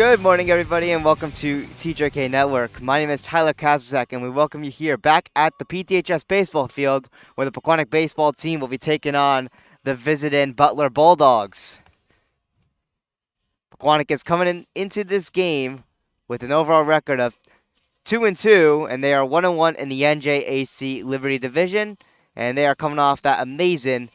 Good morning, everybody, and welcome to TJK Network. My name is Tyler Kazazek, and we welcome you here back at the PTHS baseball field, where the Pequannock baseball team will be taking on the visiting Butler Bulldogs. Pequannock is coming into this game with an overall record of 2-2, and they are 1-1 in the NJAC Liberty Division, and they are coming off that amazing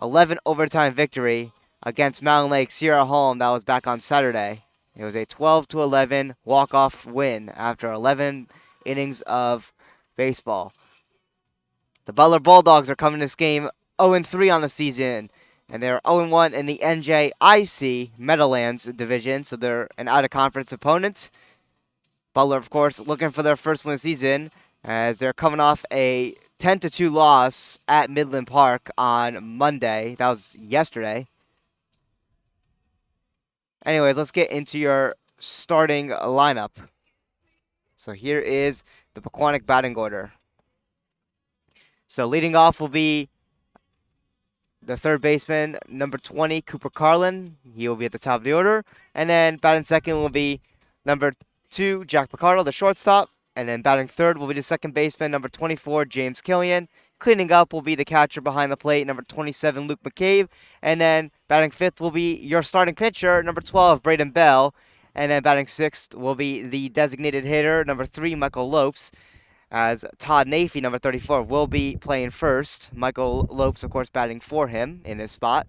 11 overtime victory against Mountain Lakes here at home that was back on Saturday. It was a 12-11 walk-off win after 11 innings of baseball. The Butler Bulldogs are coming this game 0-3 on the season, and they're 0-1 in the NJIC Meadowlands division, so they're an out-of-conference opponent. Butler, of course, looking for their first win of the season, as they're coming off a 10-2 loss at Midland Park on Monday. That was yesterday. Anyways, let's get into your starting lineup. So here is the Pequannock batting order. So leading off will be the third baseman, number 20, Cooper Carlin. He will be at the top of the order. And then batting second will be number 2, Jack Picardo, the shortstop. And then batting third will be the second baseman, number 24, James Killian. Cleaning up will be the catcher behind the plate, number 27, Luke McCabe. And then batting fifth will be your starting pitcher, number 12, Braden Bell. And then batting sixth will be the designated hitter, number 3, Michael Lopes. As Todd Nafee, number 34, will be playing first. Michael Lopes, of course, batting for him in this spot.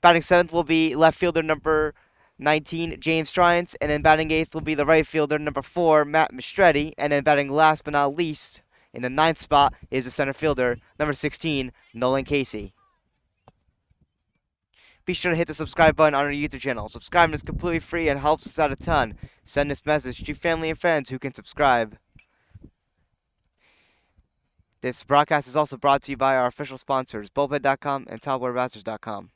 Batting seventh will be left fielder number 19, James Stryance. And then batting eighth will be the right fielder, number 4, Matt Mistretti. And then batting last but not least, in the ninth spot, is the center fielder, number 16, Nolan Casey. Be sure to hit the subscribe button on our YouTube channel. Subscribing is completely free and helps us out a ton. Send this message to family and friends who can subscribe. This broadcast is also brought to you by our official sponsors, Bullpen.com and TopWaterMasters.com.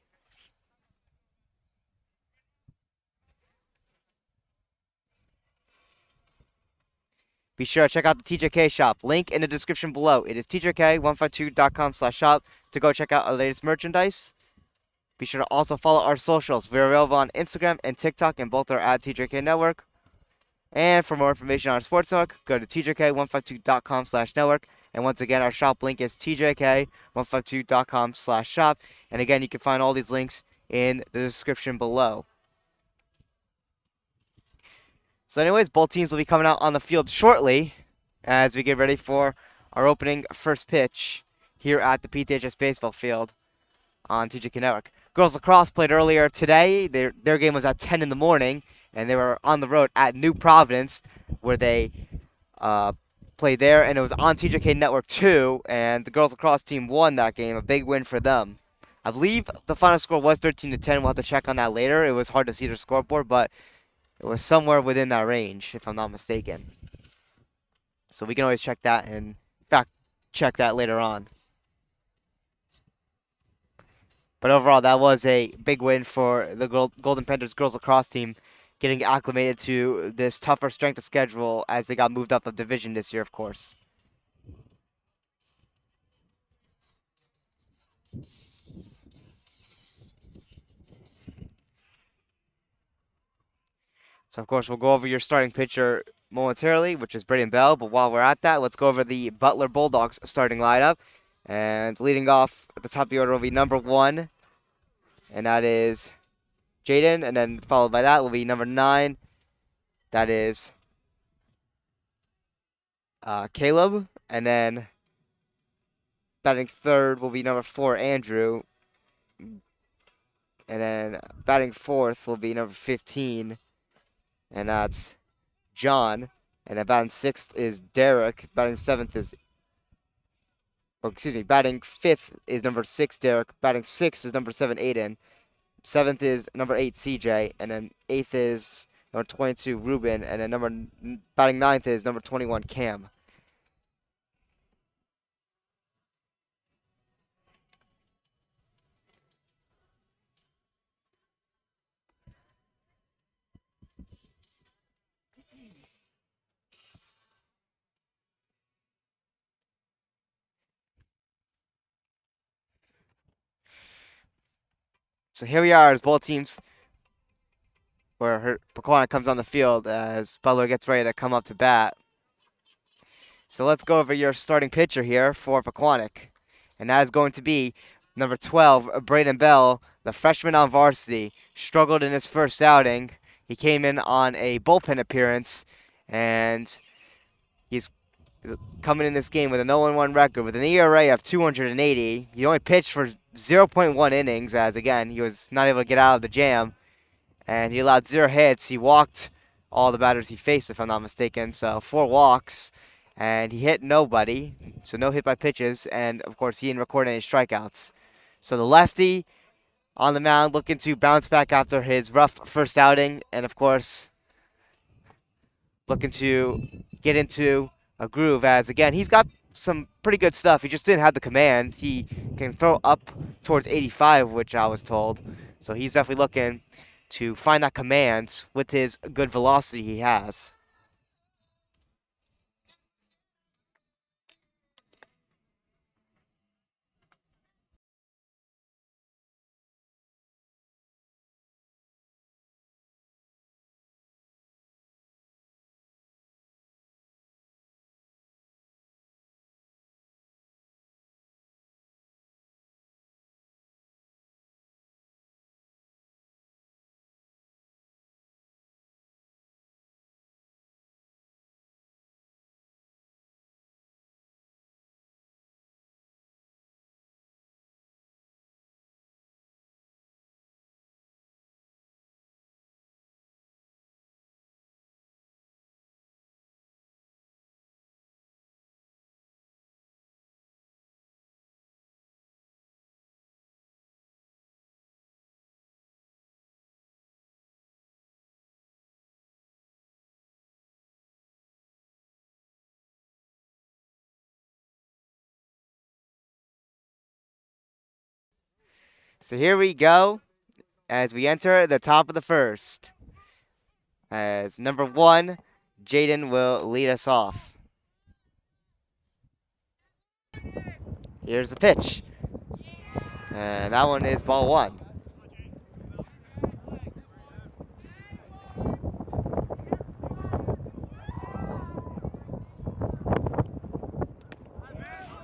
Be sure to check out the TJK shop. Link in the description below. It is tjk152.com/shop to go check out our latest merchandise. Be sure to also follow our socials. We're available on Instagram and TikTok, and both are at TJK Network. And for more information on our sports network, go to tjk152.com/network. And once again, our shop link is tjk152.com/shop. And again, you can find all these links in the description below. So anyways, both teams will be coming out on the field shortly as we get ready for our opening first pitch here at the PTHS baseball field on TJK Network. Girls lacrosse played earlier today. Their game was at 10 in the morning, and they were on the road at New Providence, where they played there, and it was on TJK Network 2, and the girls lacrosse team won that game, a big win for them. I believe the final score was 13-10. We'll have to check on that later. It was hard to see their scoreboard, but it was somewhere within that range, if I'm not mistaken. So we can always check that and, in fact, check that later on. But overall, that was a big win for the Golden Panthers girls lacrosse team, getting acclimated to this tougher strength of schedule as they got moved up a division this year, of course. So, of course, we'll go over your starting pitcher momentarily, which is Braden Bell. But while we're at that, let's go over the Butler Bulldogs starting lineup. And leading off at the top of the order will be number 1, and that is Jaden. And then followed by that will be number 9. That is Caleb. And then batting third will be number 4, Andrew. And then batting fourth will be number 15. And that's John. And then batting sixth is Derek. Batting fifth is number 6, Derek. Batting sixth is number 7, Aiden. Seventh is number 8, CJ. And then eighth is number 22, Ruben. And then batting ninth is number 21, Cam. So here we are as both teams where Pequannock comes on the field as Butler gets ready to come up to bat. So let's go over your starting pitcher here for Pequannock. And that is going to be number 12, Braden Bell, the freshman on varsity. Struggled in his first outing. He came in on a bullpen appearance, and he's coming in this game with a 0-1 record with an ERA of 280. He only pitched for 0.1 innings, as again, he was not able to get out of the jam. And he allowed 0 hits. He walked all the batters he faced, if I'm not mistaken. So 4 walks, and he hit nobody. So no hit by pitches, and of course he didn't record any strikeouts. So the lefty on the mound looking to bounce back after his rough first outing, and of course looking to get into a groove as, again, he's got some pretty good stuff. He just didn't have the command. He can throw up towards 85, which I was told. So he's definitely looking to find that command with his good velocity he has. So here we go as we enter the top of the first. As number 1, Jaden will lead us off. Here's the pitch. And that one is ball 1.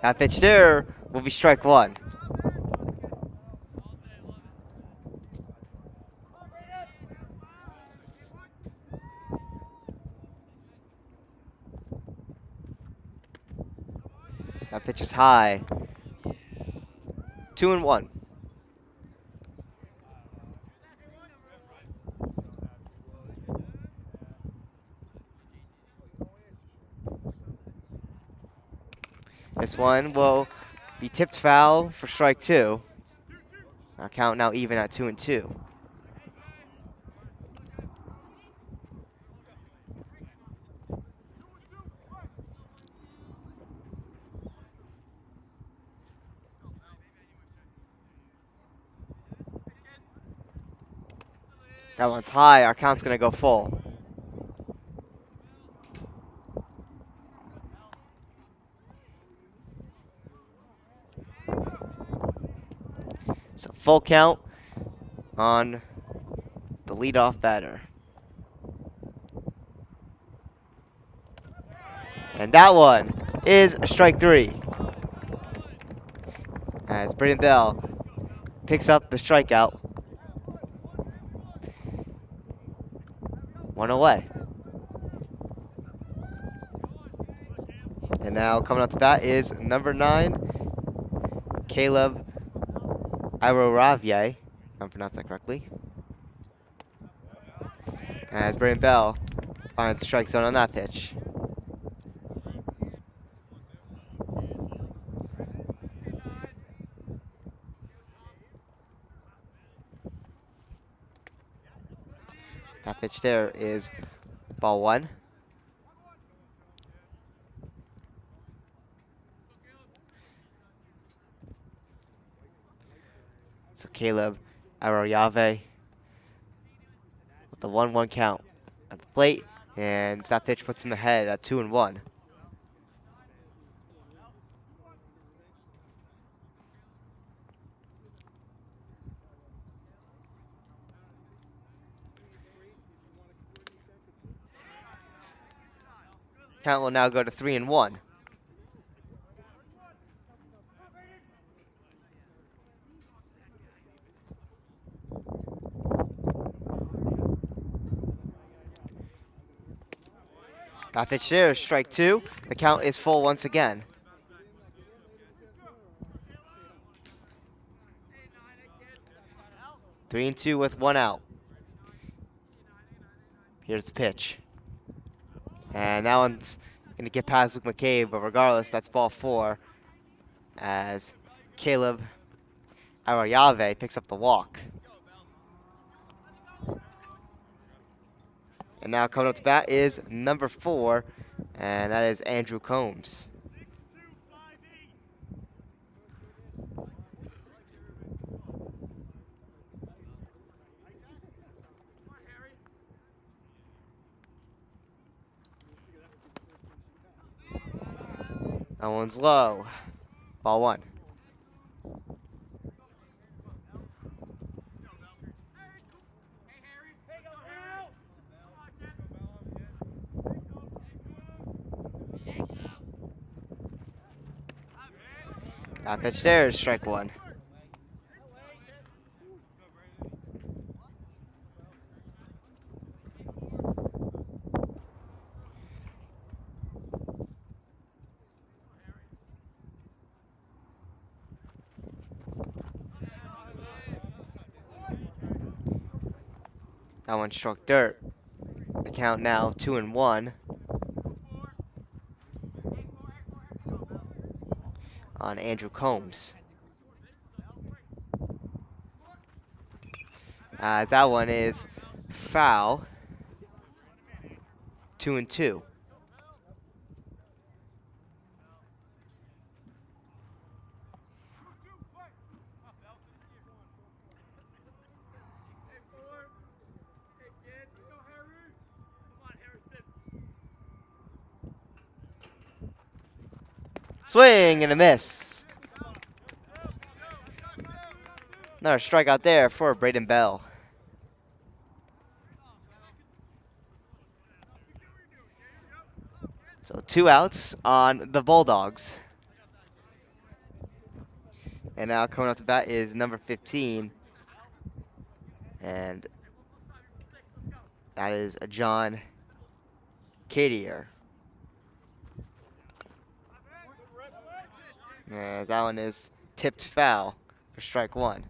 That pitch there will be strike 1. That pitch is high. 2-1. This one will be tipped foul for strike 2. Our count now even at 2-2. That one's high. Our count's going to go full. So full count on the leadoff batter. And that one is strike 3. As Braden Bell picks up the strikeout. 1 away. And now coming up to bat is number 9, Caleb Aroravye, if I'm pronouncing that correctly. As Braden Bell finds the strike zone on that pitch. That pitch there is ball 1. So Caleb Aroravye with the 1-1 count at the plate, and that pitch puts him ahead at 2-1. Count will now go to 3-1. Got pitch there, strike 2. The count is full once again. Three and 2 with 1 out. Here's the pitch. And that one's going to get past Luke McCabe, but regardless, that's ball 4 as Caleb Arayave picks up the walk. And now coming up to bat is number 4, and that is Andrew Combs. That one's low. Ball 1. That pitch there is strike 1. That one struck dirt. The count now 2-1 on Andrew Combs. As that one is foul. 2-2. Swing and a miss. Another strikeout there for Braden Bell. So 2 outs on the Bulldogs. And now coming up to bat is number 15. And that is John Cadier. As that one is tipped foul for strike 1.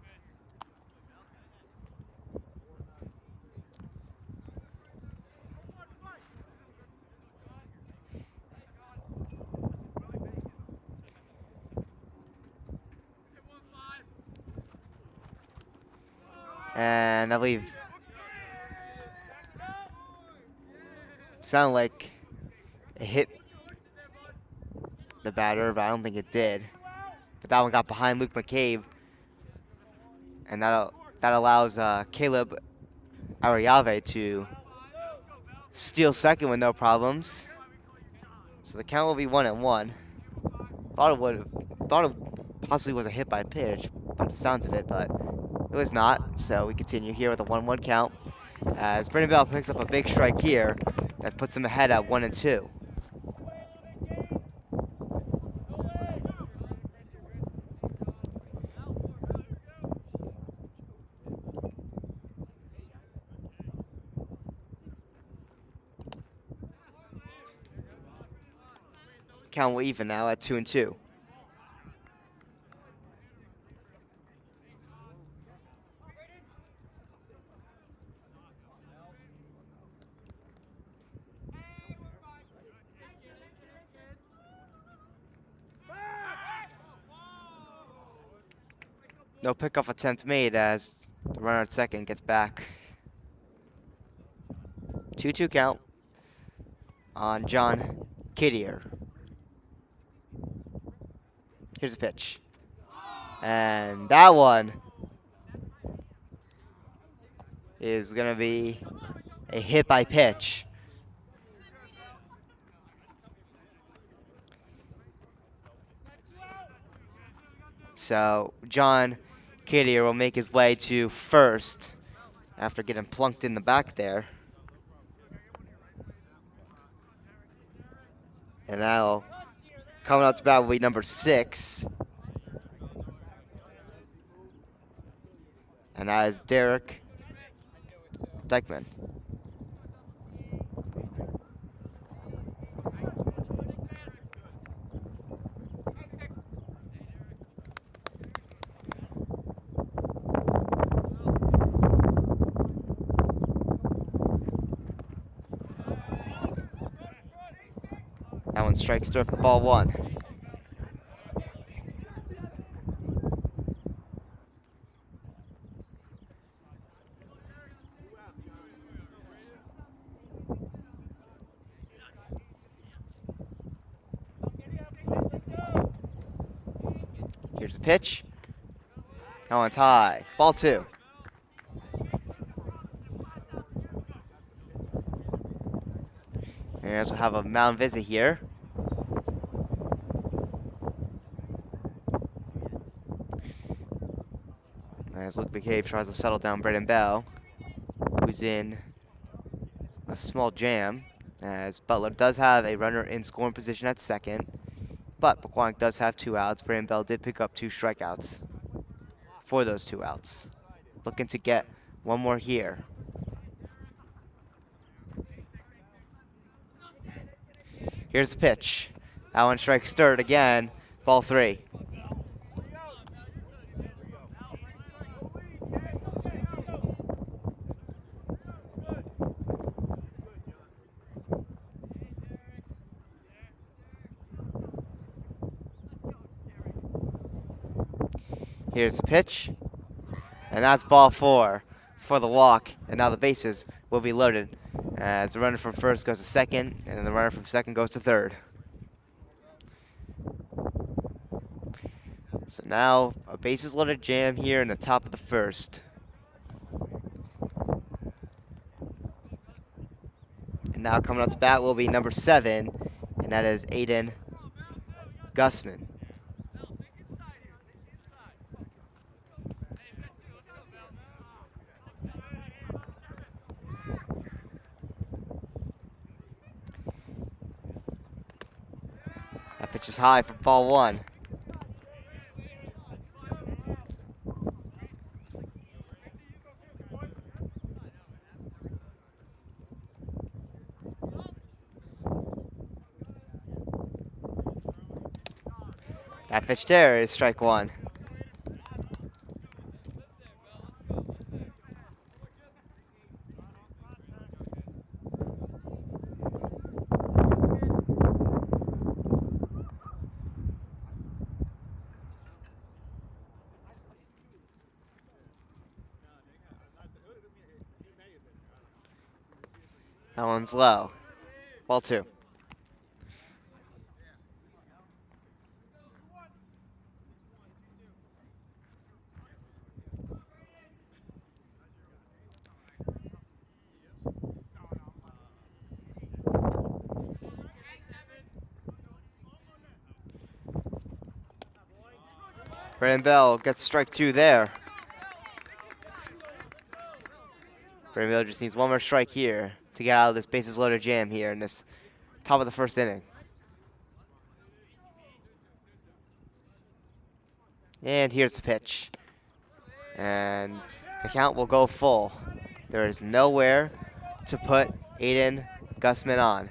And I believe it sounded like it hit the batter, but I don't think it did. But that one got behind Luke McCabe, and that allows Caleb Arayave to steal second with no problems. So the count will be 1-1. Thought it possibly was a hit by pitch by the sounds of it, but it was not. So we continue here with a 1-1 count as Brendan Bell picks up a big strike here that puts him ahead at 1-2. Count will even now at 2-2. No pickoff attempt made as the runner at second gets back. 2-2 count on John Cadier. Here's a pitch. And that one is going to be a hit by pitch. So John Cadier will make his way to first after getting plunked in the back there. And now coming up to bat will be number 6. And that is Derek Dykeman. That one strikes through for ball 1. Here's the pitch. That one's high. Ball 2. And we'll have a mound visit here. As Luke McCabe tries to settle down Braden Bell, who's in a small jam, as Butler does have a runner in scoring position at second, but Pequannock does have 2 outs. Braden Bell did pick up 2 strikeouts for those 2 outs. Looking to get one more here. Here's the pitch. That one strikes third again. Ball 3. Here's the pitch. And that's ball 4 for the walk. And now the bases will be loaded as the runner from first goes to second, and then the runner from second goes to third. So now a bases loaded jam here in the top of the first. And now coming up to bat will be number 7, and that is Aiden Gussman. That pitch is high for ball 1. That pitch there is strike 1. That one's low. Ball 2. Braden Bell gets strike 2 there. Braden Bell just needs one more strike here to get out of this bases loaded jam here in this top of the first inning. And here's the pitch. And the count will go full. There is nowhere to put Aiden Gussman on.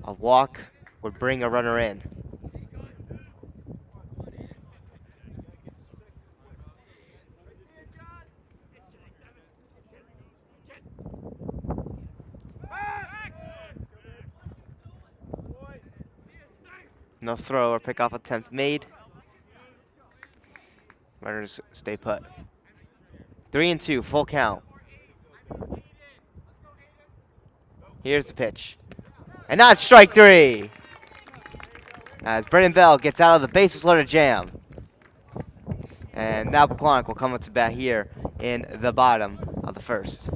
A walk would bring a runner in. No throw or pickoff attempt made. Runners stay put. 3-2, full count. Here's the pitch. And that's strike 3. As Braden Bell gets out of the bases loaded jam. And now Pequannock will come up to bat here in the bottom of the first.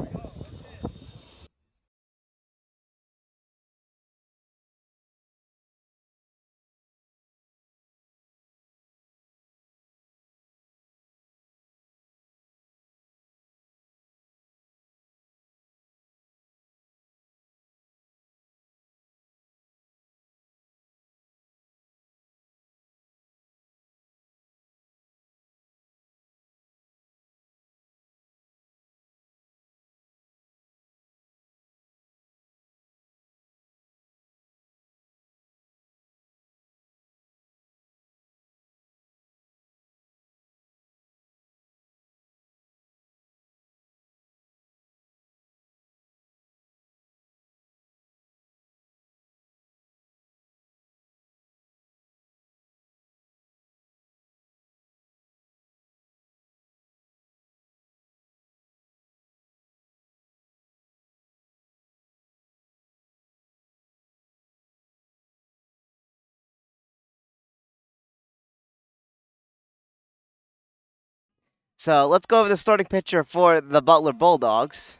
So let's go over the starting pitcher for the Butler Bulldogs.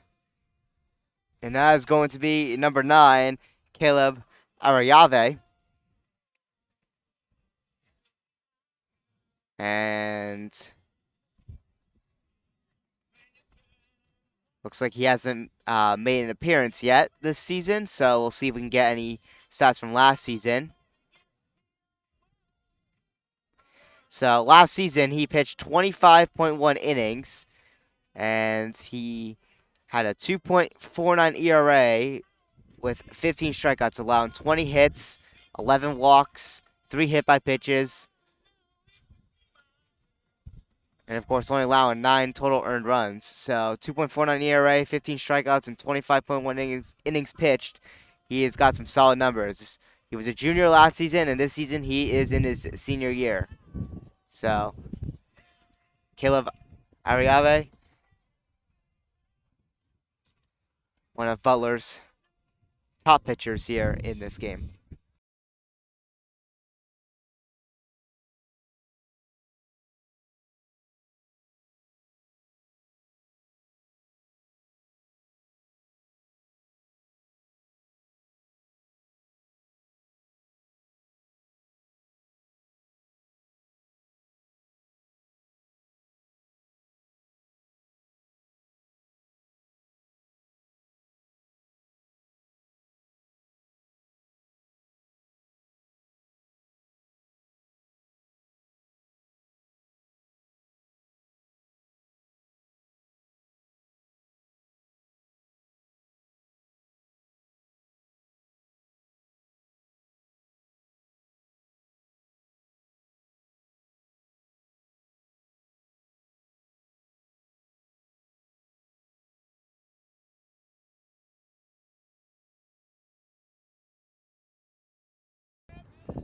And that is going to be number 9, Caleb Arayave. And looks like he hasn't made an appearance yet this season, so we'll see if we can get any stats from last season. So last season, he pitched 25.1 innings, and he had a 2.49 ERA with 15 strikeouts, allowing 20 hits, 11 walks, 3 hit by pitches, and of course only allowing 9 total earned runs. So 2.49 ERA, 15 strikeouts, and 25.1 innings pitched. He has got some solid numbers. He was a junior last season, and this season he is in his senior year. So Caleb Ariave, one of Butler's top pitchers here in this game.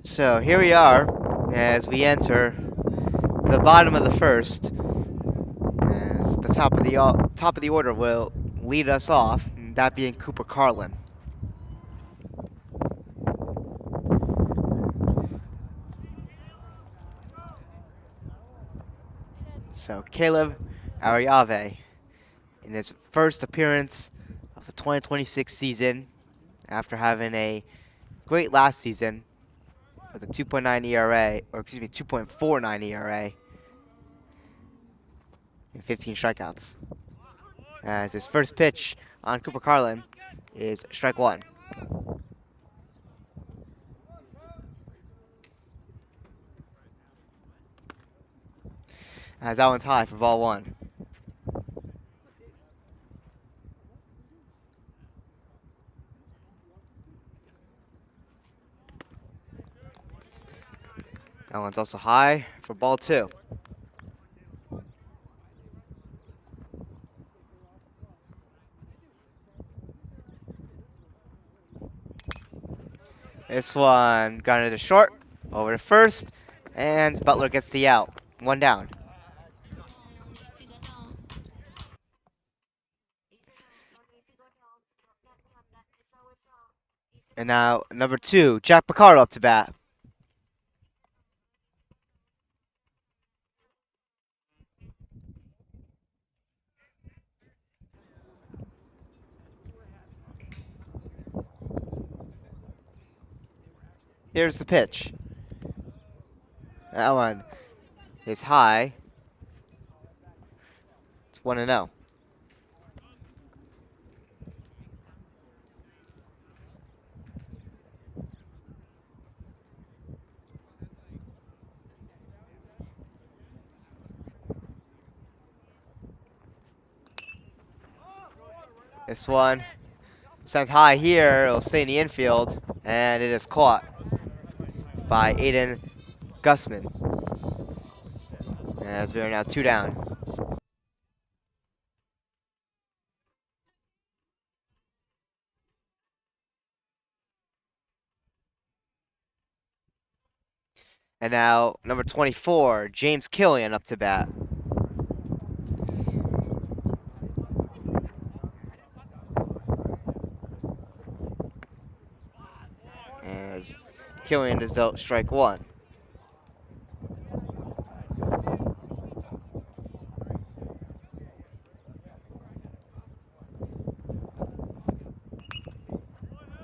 So here we are as we enter the bottom of the first. As the top of the order will lead us off, and that being Cooper Carlin. So Caleb Ariave, in his first appearance of the 2026 season, after having a great last season with a 2.9 ERA, or excuse me, 2.49 ERA, and 15 strikeouts. As his first pitch on Cooper Carlin is strike 1. As that one's high for ball 1. That one's also high for ball 2. This one grounded to short, over to first, and Butler gets the out. 1 down. And now number 2, Jack Picardo up to bat. Here's the pitch. That one is high. It's 1-0. This one sent high here. It'll stay in the infield, and it is caught by Aiden Gussman. As we are now 2 down. And now number 24, James Killian up to bat. As Killian is dealt strike 1.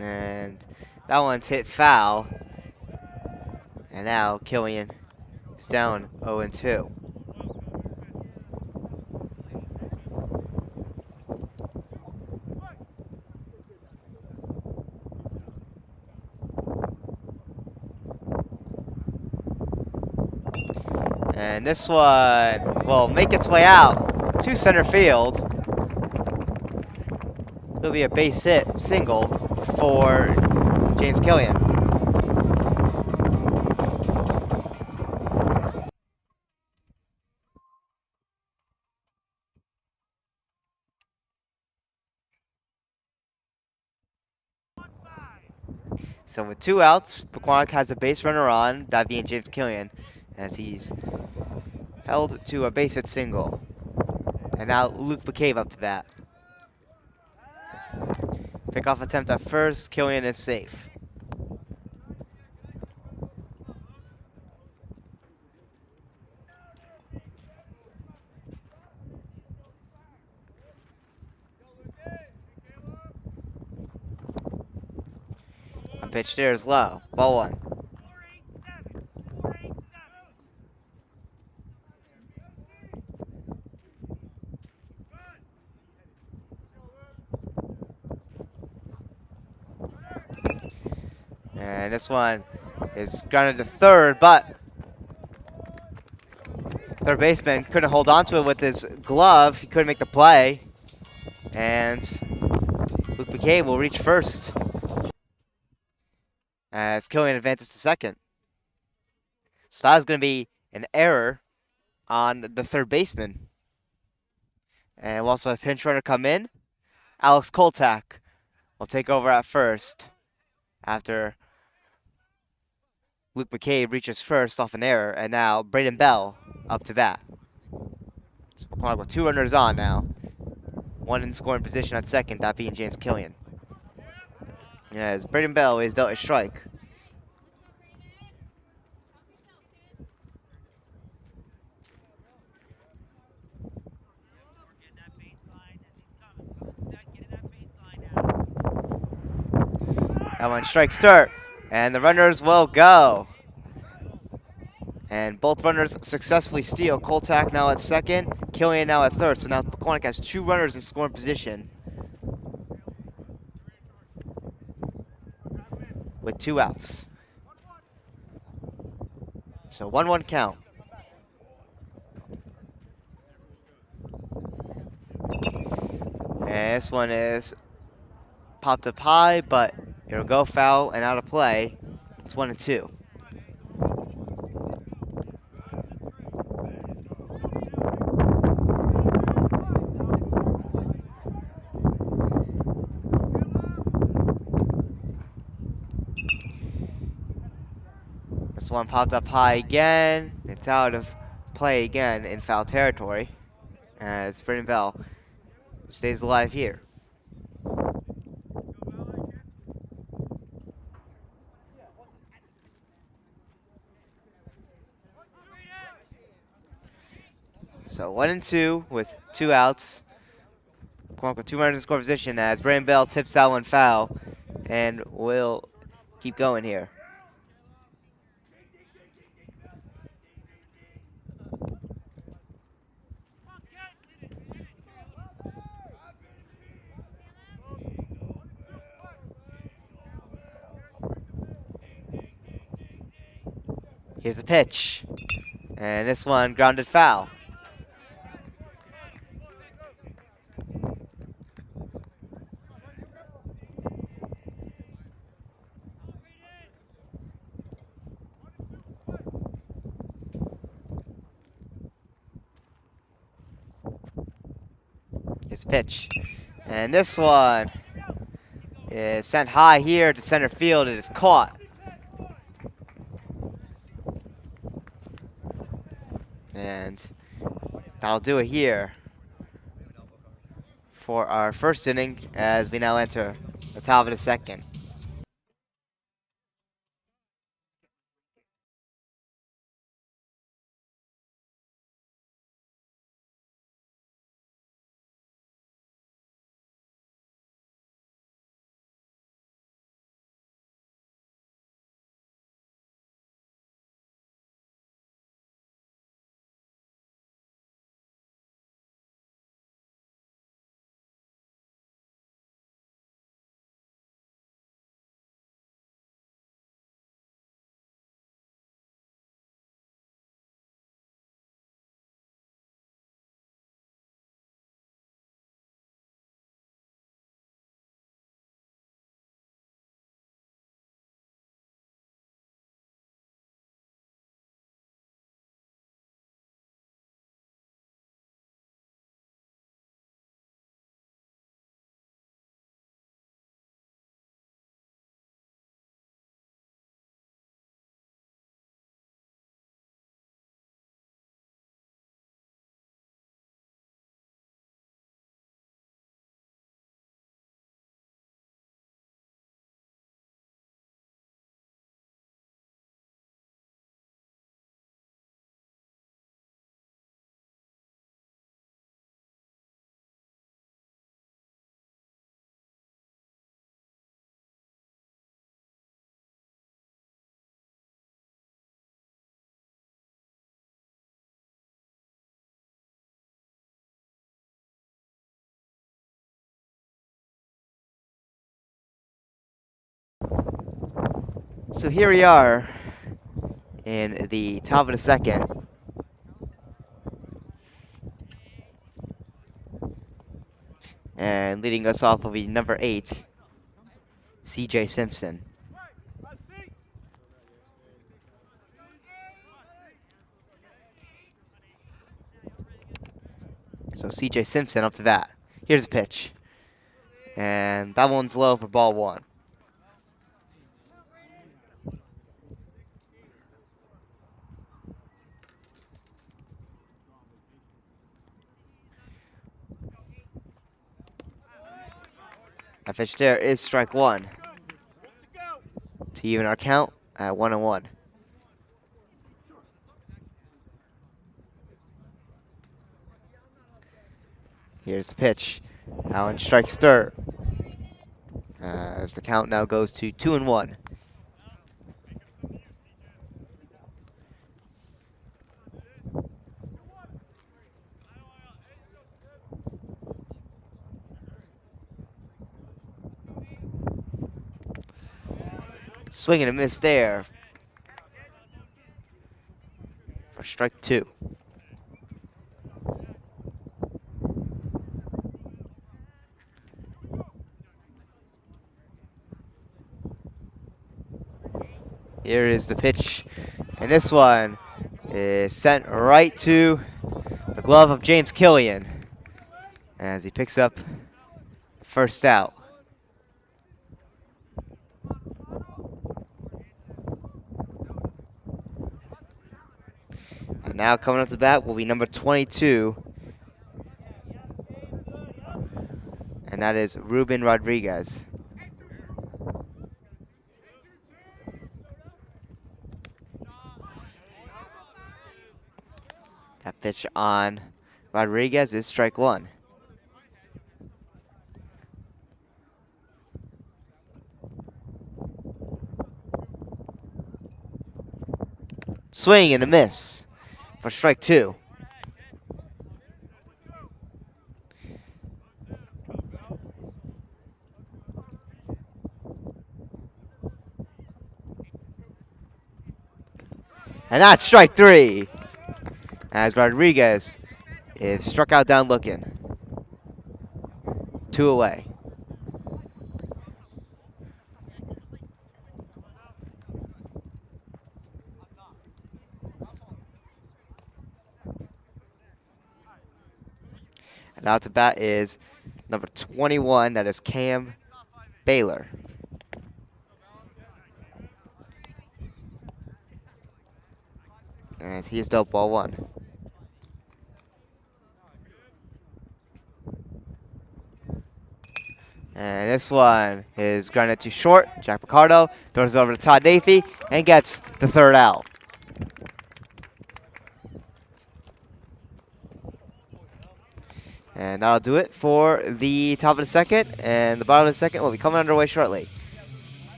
And that one's hit foul. And now Killian is down 0-2. And this one will make its way out to center field. It'll be a base hit single for James Killian. So with 2 outs, Pequannock has a base runner on, that being James Killian, as he's held to a base hit single. And now Luke McCabe up to bat. Pickoff attempt at first, Killian is safe. A pitch there is low, ball 1. And this one is grounded to third, but third baseman couldn't hold on to it with his glove. He couldn't make the play. And Luke McCabe will reach first as Killian advances to second. So that is going to be an error on the third baseman. And we'll also have a pinch runner come in. Alex Koltak will take over at first after Luke McCabe reaches first off an error. And now Braden Bell up to bat. So Pequannock with 2 runners on now. 1 in scoring position at second, that being James Killian. As Braden Bell is dealt a strike. That one strike start, and the runners will go. And both runners successfully steal. Koltak now at second, Killian now at third. So now Pequannock has 2 runners in scoring position with 2 outs. So 1-1 count. And this one is popped up high, but it'll go foul and out of play. It's 1-2. This one popped up high again. It's out of play again in foul territory as Braden Bell stays alive here. So 1-2 with 2 outs. Pequannock with 2 runners in score position as Braden Bell tips that one foul and will keep going here. Here's the pitch. And this one grounded foul. His pitch. And this one is sent high here to center field. It is caught. And that'll do it here for our first inning as we now enter the top of the second. So here we are in the top of the second. And leading us off will be number 8, CJ Simpson. So CJ Simpson up to bat. Here's the pitch. And that one's low for ball 1. That pitch there is strike 1. To even our count at 1-1. Here's the pitch. Allen strikes third. As the count now goes to 2-1. Swing and a miss there for strike 2. Here is the pitch, and this one is sent right to the glove of James Killian as he picks up the first out. And now coming up to bat will be number 22, and that is Ruben Rodriguez. That pitch on Rodriguez is strike 1. Swing and a miss for strike 2. And that's strike 3. As Rodriguez is struck out down looking. 2 away. And out to bat is number 21, that is Cam Baylor. As he is dealt ball 1. And this one is grounded to short. Jack Picardo throws it over to Todd Nafee and gets the third out. And that'll do it for the top of the second, and the bottom of the second will be coming underway shortly.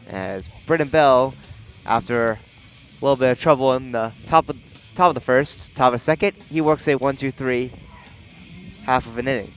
As Britton Bell, after a little bit of trouble in the top of the first, top of the second, he works a 1-2-3 half of an inning.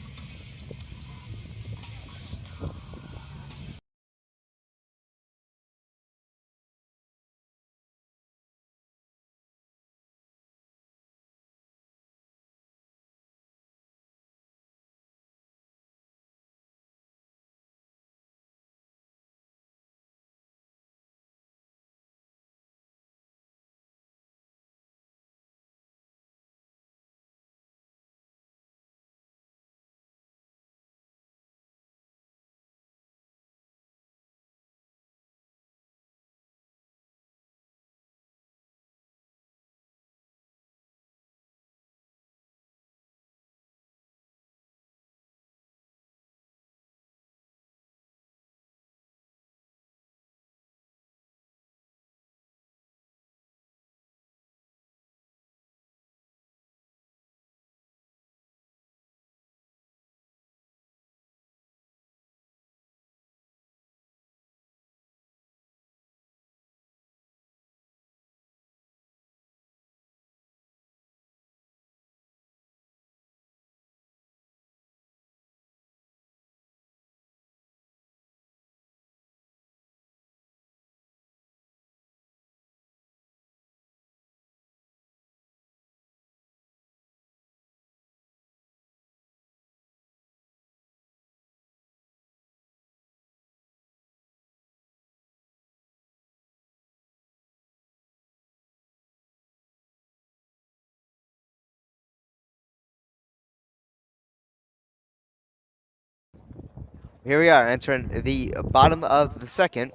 Here we are entering the bottom of the second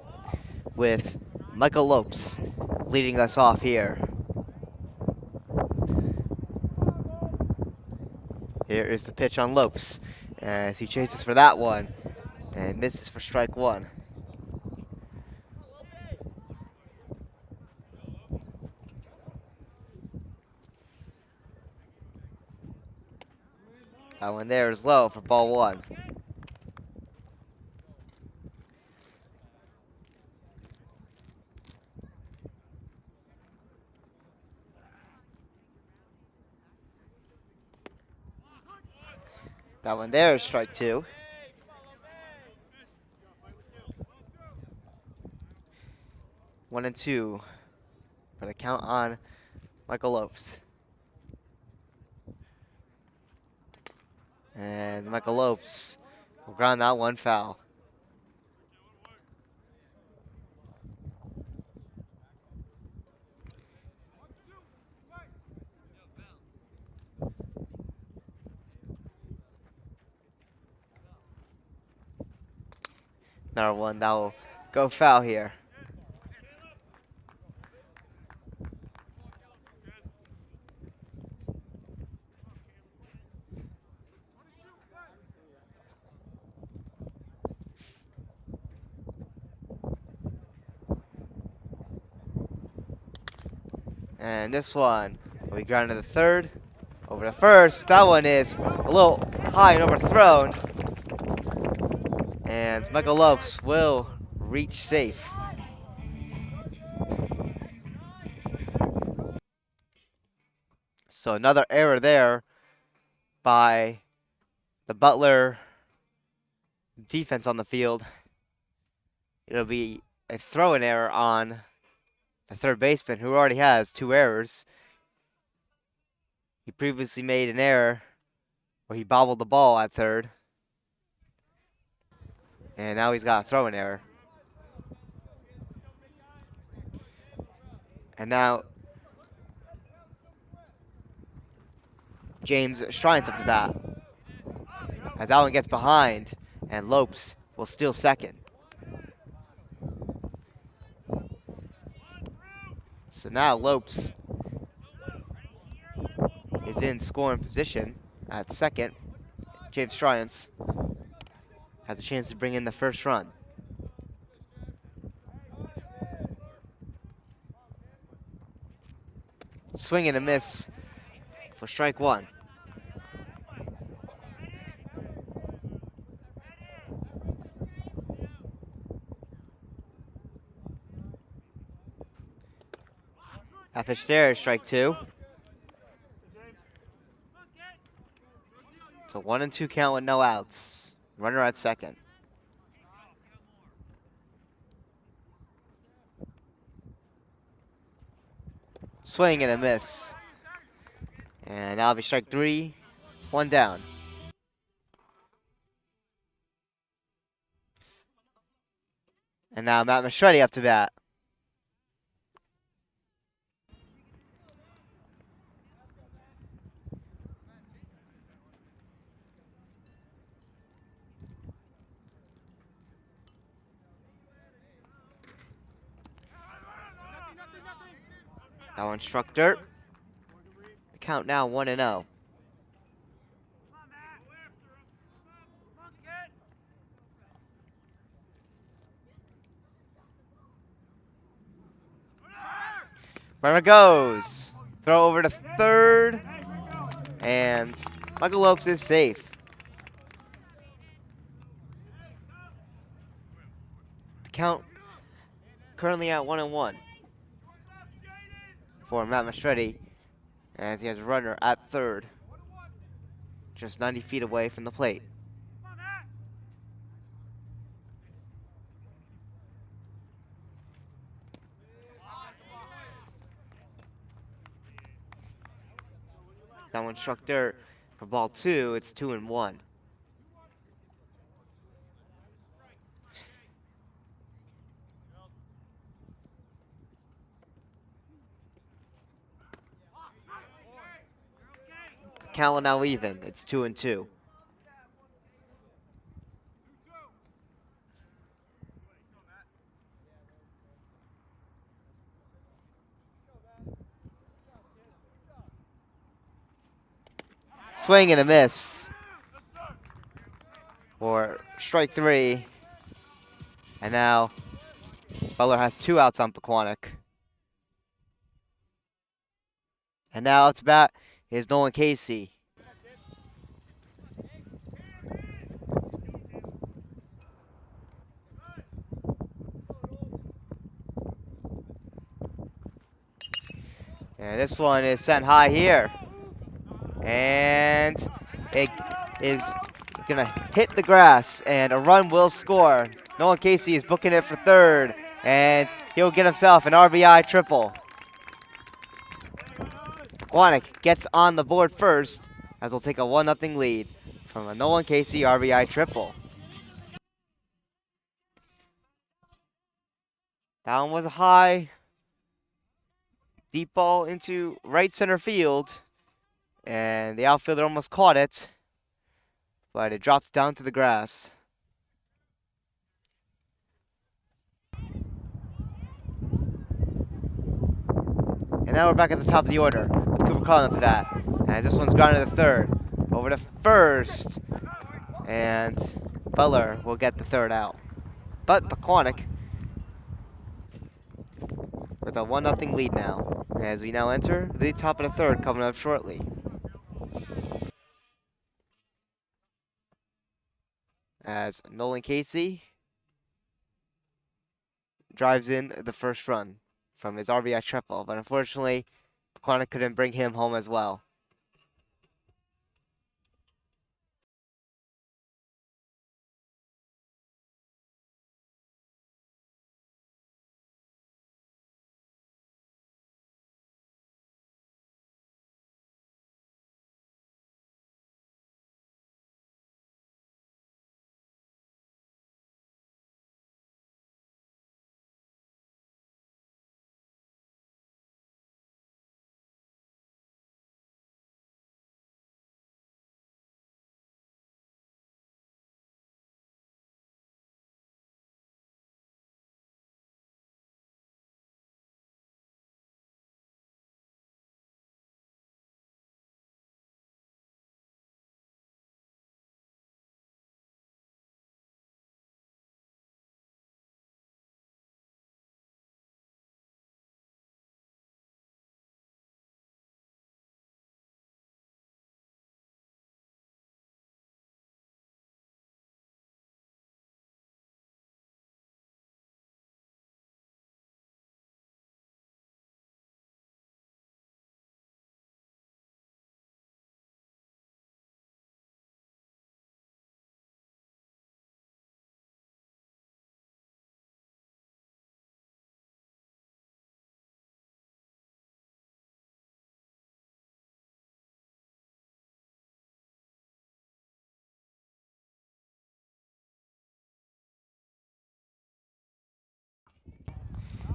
with Michael Lopes leading us off here. Here is the pitch on Lopes as he chases for that one and misses for strike one. That one there is low for ball one. That one there is strike two. One and two for the count on Michael Lopes. And Michael Lopes will ground that one foul. Another one that will go foul here. And this one, we ground to the third, over to first. That one is a little high and overthrown. And Michael Lopes will reach safe. So another error there by the Butler defense on the field. It'll be a throw-in error on the third baseman, who already has 2 errors. He previously made an error where he bobbled the ball at third. And now he's got a throw-in error. And now James Shrines up to bat. As that one gets behind, and Lopes will steal second. So now Lopes is in scoring position at second. James Shrines has a chance to bring in the first run. Swing and a miss for strike one. That pitch there is strike two. It's a 1-2 count with no outs. Runner at second. Swing and a miss. And that'll be strike three, 1 down. And now Matt Mastretti up to bat. That one struck dirt. The count now 1-0. Runner goes. Throw over to third. And Michael Lopes is safe. The count currently at 1-1 for Matt Mastretti, as he has a runner at third, just 90 feet away from the plate. That one struck dirt for ball two. It's 2-1. Count now even. It's 2-2. swing and a miss for strike 3. And now Butler has 2 outs on Pequannock. And now it's bat is Nolan Casey. And this one is sent high here. And it is gonna hit the grass, and a run will score. Nolan Casey is booking it for third, and he'll get himself an RBI triple. Pequannock gets on the board first, as we'll take a 1-0 lead from a Nolan Casey RBI triple. That one was a high, deep ball into right center field, and the outfielder almost caught it, but it drops down to the grass. And now we're back at the top of the order with Cooper calling up to that. And this one's grounded to third. Over to first. And Butler will get the third out. But Pequannock with a 1-0 lead now, as we now enter the top of the third coming up shortly. As Nolan Casey drives in the first run from his RBI triple, but unfortunately, Pequannock couldn't bring him home as well.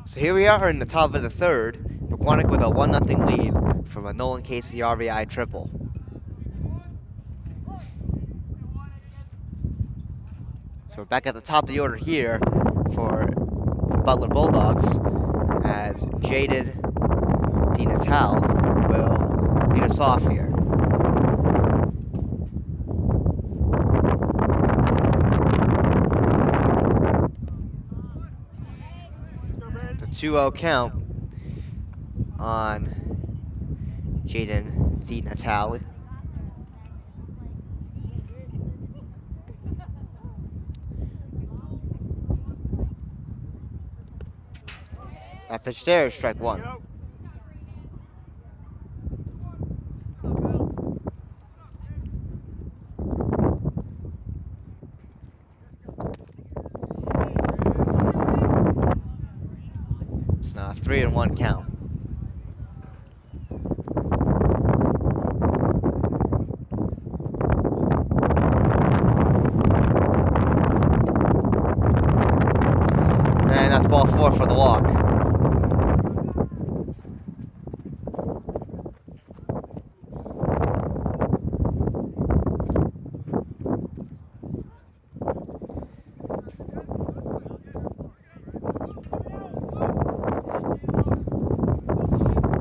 So here we are in the top of the third, Pequannock with a 1-0 lead from a Nolan Casey RBI triple. So we're back at the top of the order here for the Butler Bulldogs, as Jaden DiNatal will lead us off here. It's a 2-0 count on Jaden DiNatal. That pitch there is strike 1. It's now a 3-1 count. And that's ball 4 for the walk.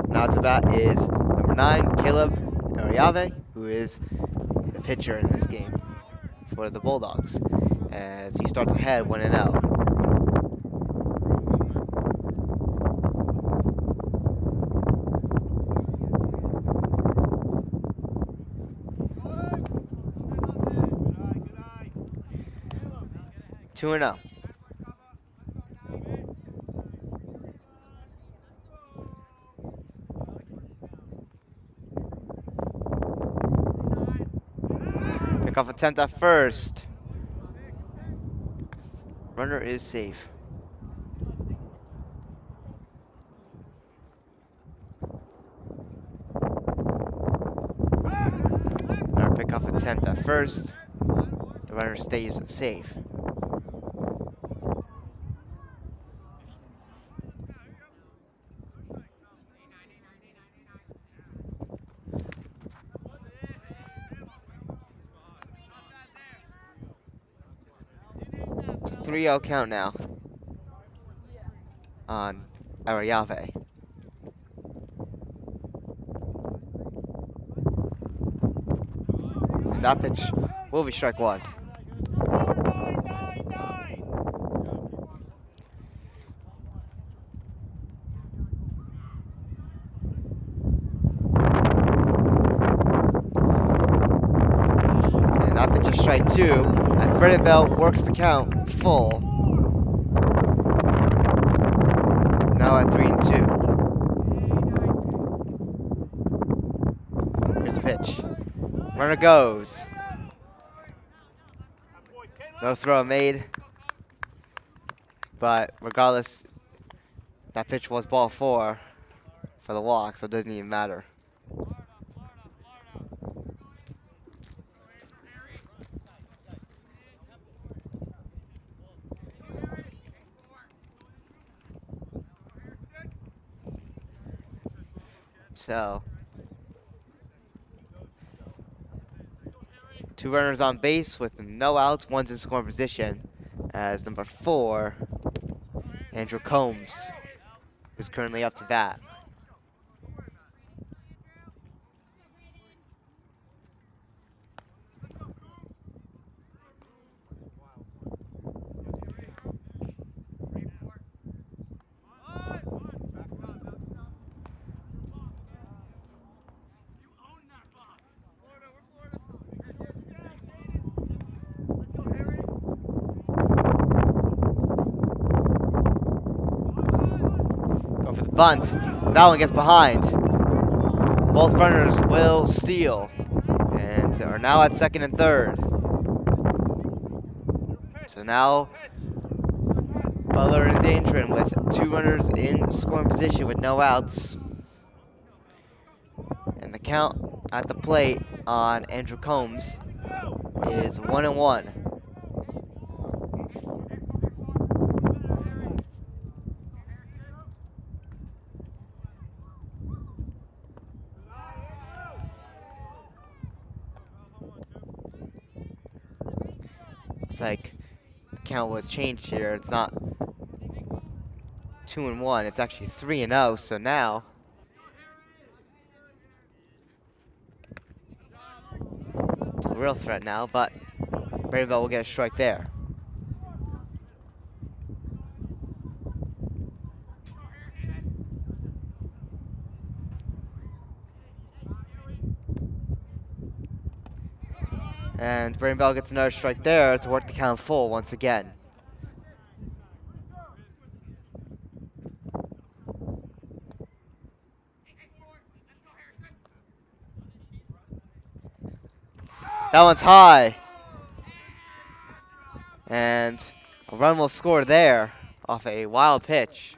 Now to bat is number 9, Caleb Ariave, who is pitcher in this game for the Bulldogs, as he starts ahead 1-0. Two and 0. Pick off attempt at first. Runner is safe. Another pick off attempt at first. The runner stays safe. It's a 3-0 count now on Arayave. And that pitch will be strike one. And that pitch is strike two as Brennan Bell works the count full. Now at 3-2. Here's the pitch. Runner goes. No throw made. But regardless, that pitch was ball four for the walk, so it doesn't even matter. So, two runners on base with no outs, one's in scoring position, as number 4, Andrew Combs, is currently up to bat. For the bunt. That one gets behind. Both runners will steal and are now at second and third. So now Butler in danger and with two runners in scoring position with no outs. And the count at the plate on Andrew Combs is 1-1. Looks like the count was changed here. It's not 2-1. It's actually 3-0. So now it's a real threat now, but Braveville will get a strike there. And Bell gets another strike there to work the count full once again. That one's high. And a run will score there off a wild pitch.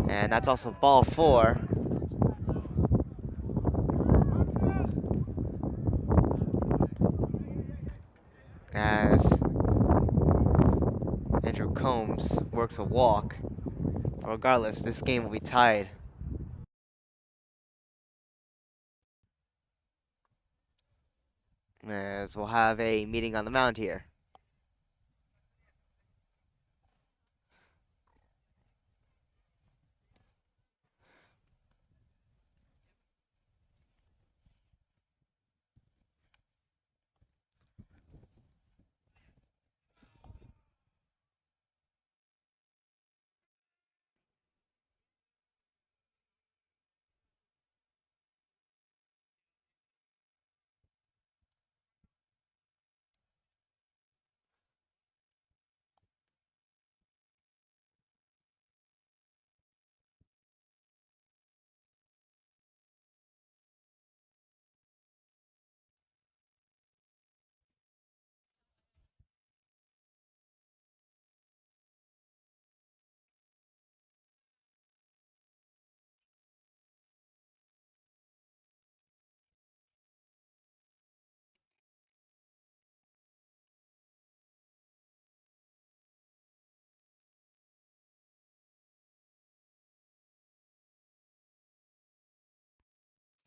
And that's also ball 4. As Andrew Combs works a walk. But regardless, this game will be tied. As we'll have a meeting on the mound here.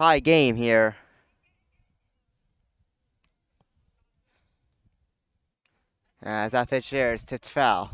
Tie game here. As that pitch there is tipped foul.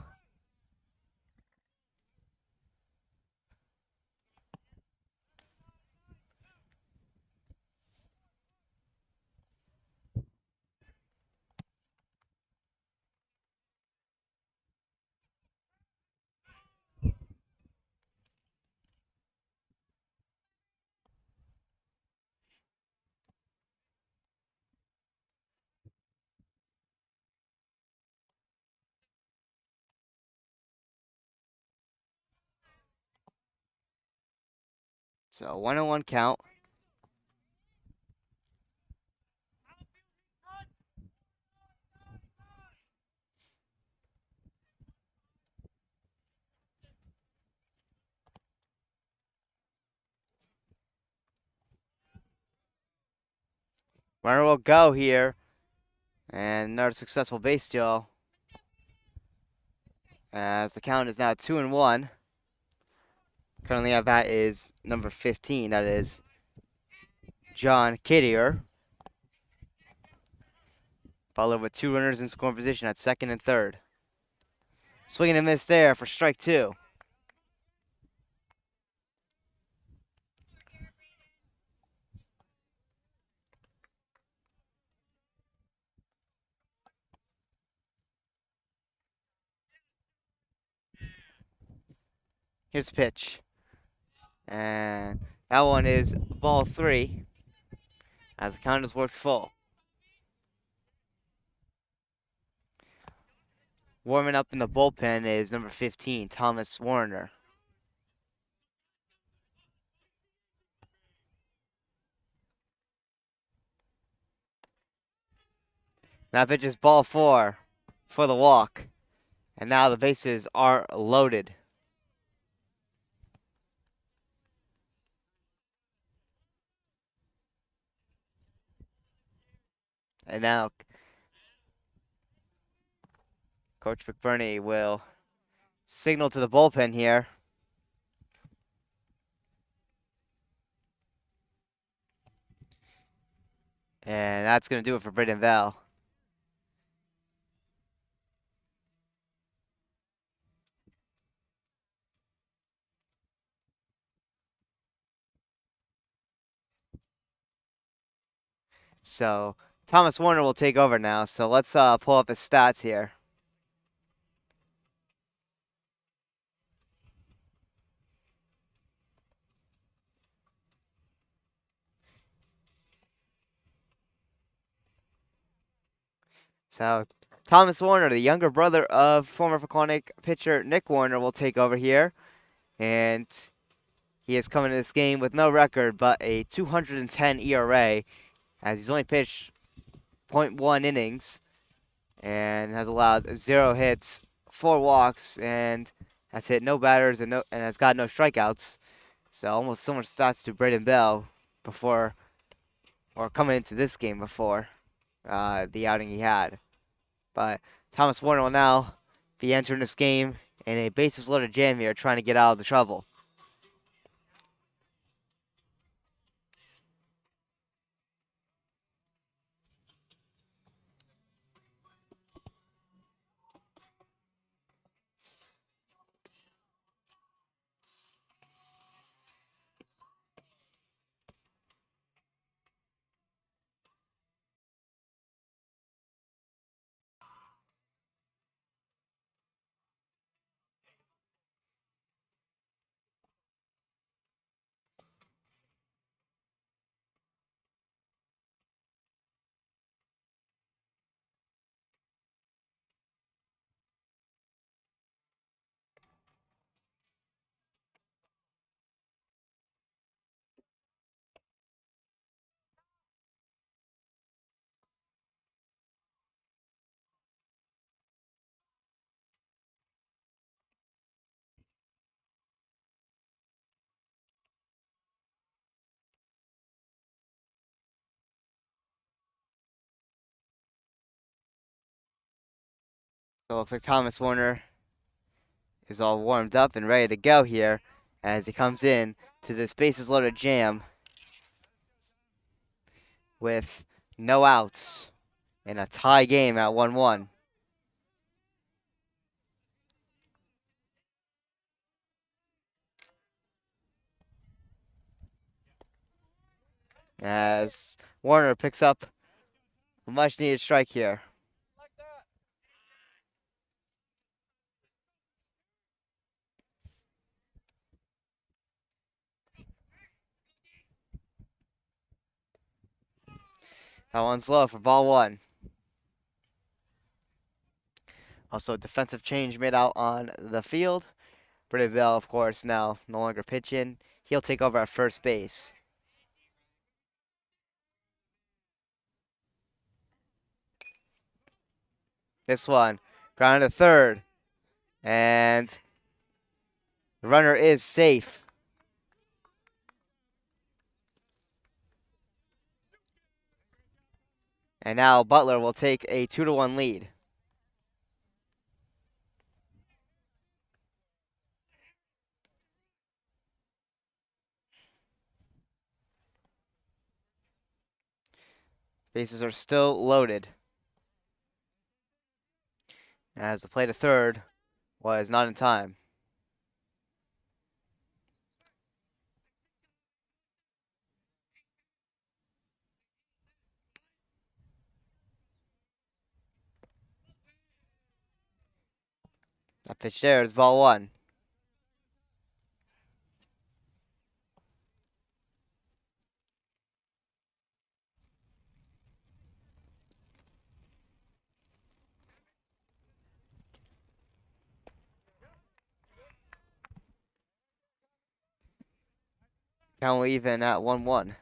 So 1-1 count. Runner will go here. And another successful base steal. As the count is now 2-1. Currently at bat is number 15. That is John Kittier. Butler with 2 runners in scoring position at second and third. Swing and a miss there for strike 2. Here's the pitch. And that one is ball 3 as the count is worked full. Warming up in the bullpen is number 15, Thomas Warner. That pitch is ball 4 for the walk. And now the bases are loaded. And now Coach McBurney will signal to the bullpen here. And that's going to do it for Braden Val. So Thomas Warner will take over now. So let's pull up his stats here. So Thomas Warner, the younger brother of former Pequannock pitcher Nick Warner, will take over here. And he has come into this game with no record but a 210 ERA as he's only pitched 0.1 innings and has allowed 0 hits, 4 walks, and has hit no batters and has got no strikeouts. So almost similar stats to Braden Bell before, or coming into this game before the outing he had. But Thomas Warner will now be entering this game in a bases loaded jam here, trying to get out of the trouble. So it looks like Thomas Warner is all warmed up and ready to go here as he comes in to this bases loaded jam. with no outs in a tie game at 1-1. As Warner picks up a much needed strike here. That one's low for ball one. Also, defensive change made out on the field. Brittany Bell, of course, now no longer pitching. He'll take over at first base. This one, ground to third. And the runner is safe. And now Butler will take a 2-1 lead. Bases are still loaded. As the play to third was not in time. That pitch there is ball one. Count will even at 1-1.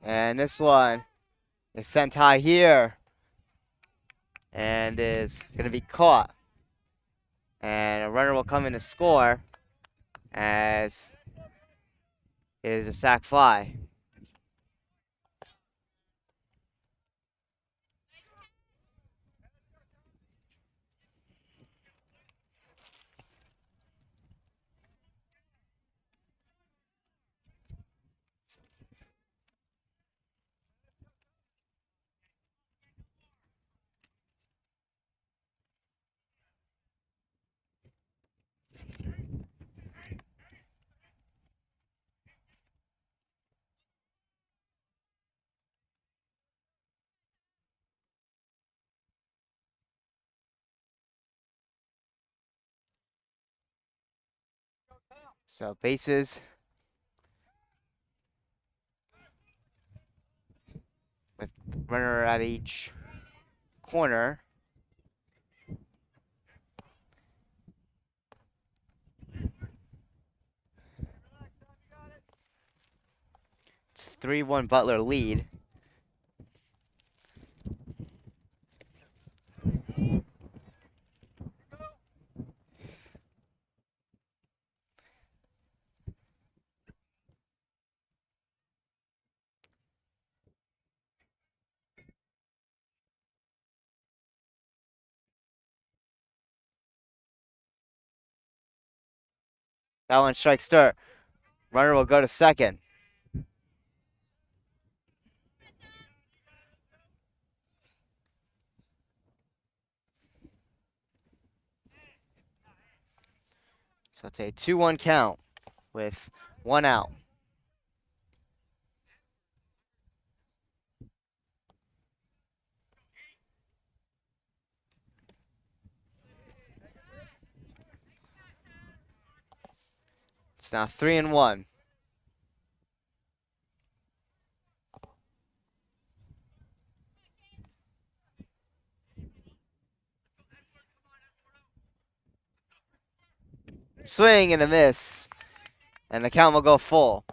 And this one is sent high here and is going to be caught. And a runner will come in to score as it is a sac fly. So bases with runner at each corner. It's 3-1 Butler lead. That one strikes third. Runner will go to second. So it's a 2-1 count with one out. It's now 3-1. Swing and a miss. And the count will go full.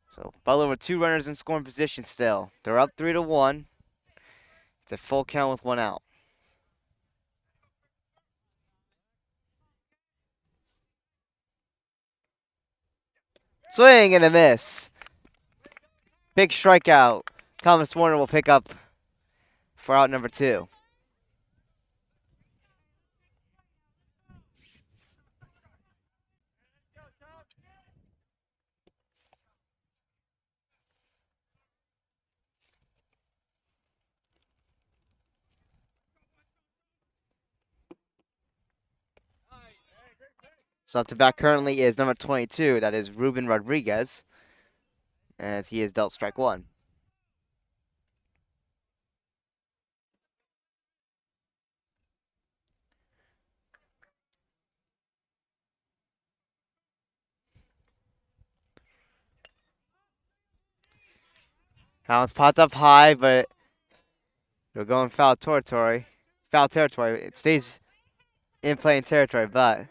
So Butler with two runners in scoring position still. They're up 3-1. It's a full count with one out. Swing and a miss. Big strikeout. Thomas Warner will pick up for out number 2. So up to bat currently is number 22. That is Ruben Rodriguez, as he is dealt strike 1. Now it's popped up high, but it'll go in foul territory. Foul territory. It stays in playing territory, but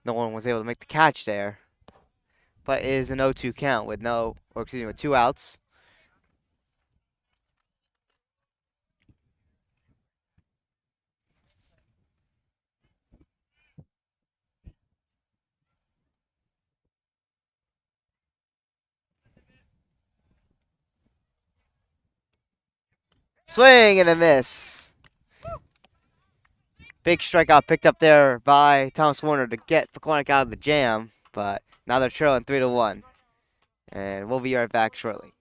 no one was able to make the catch there. But it is an 0-2 count with with 2 outs. Swing and a miss. Big strikeout picked up there by Thomas Warner to get Pequannock out of the jam, but now they're trailing 3-1. And we'll be right back shortly.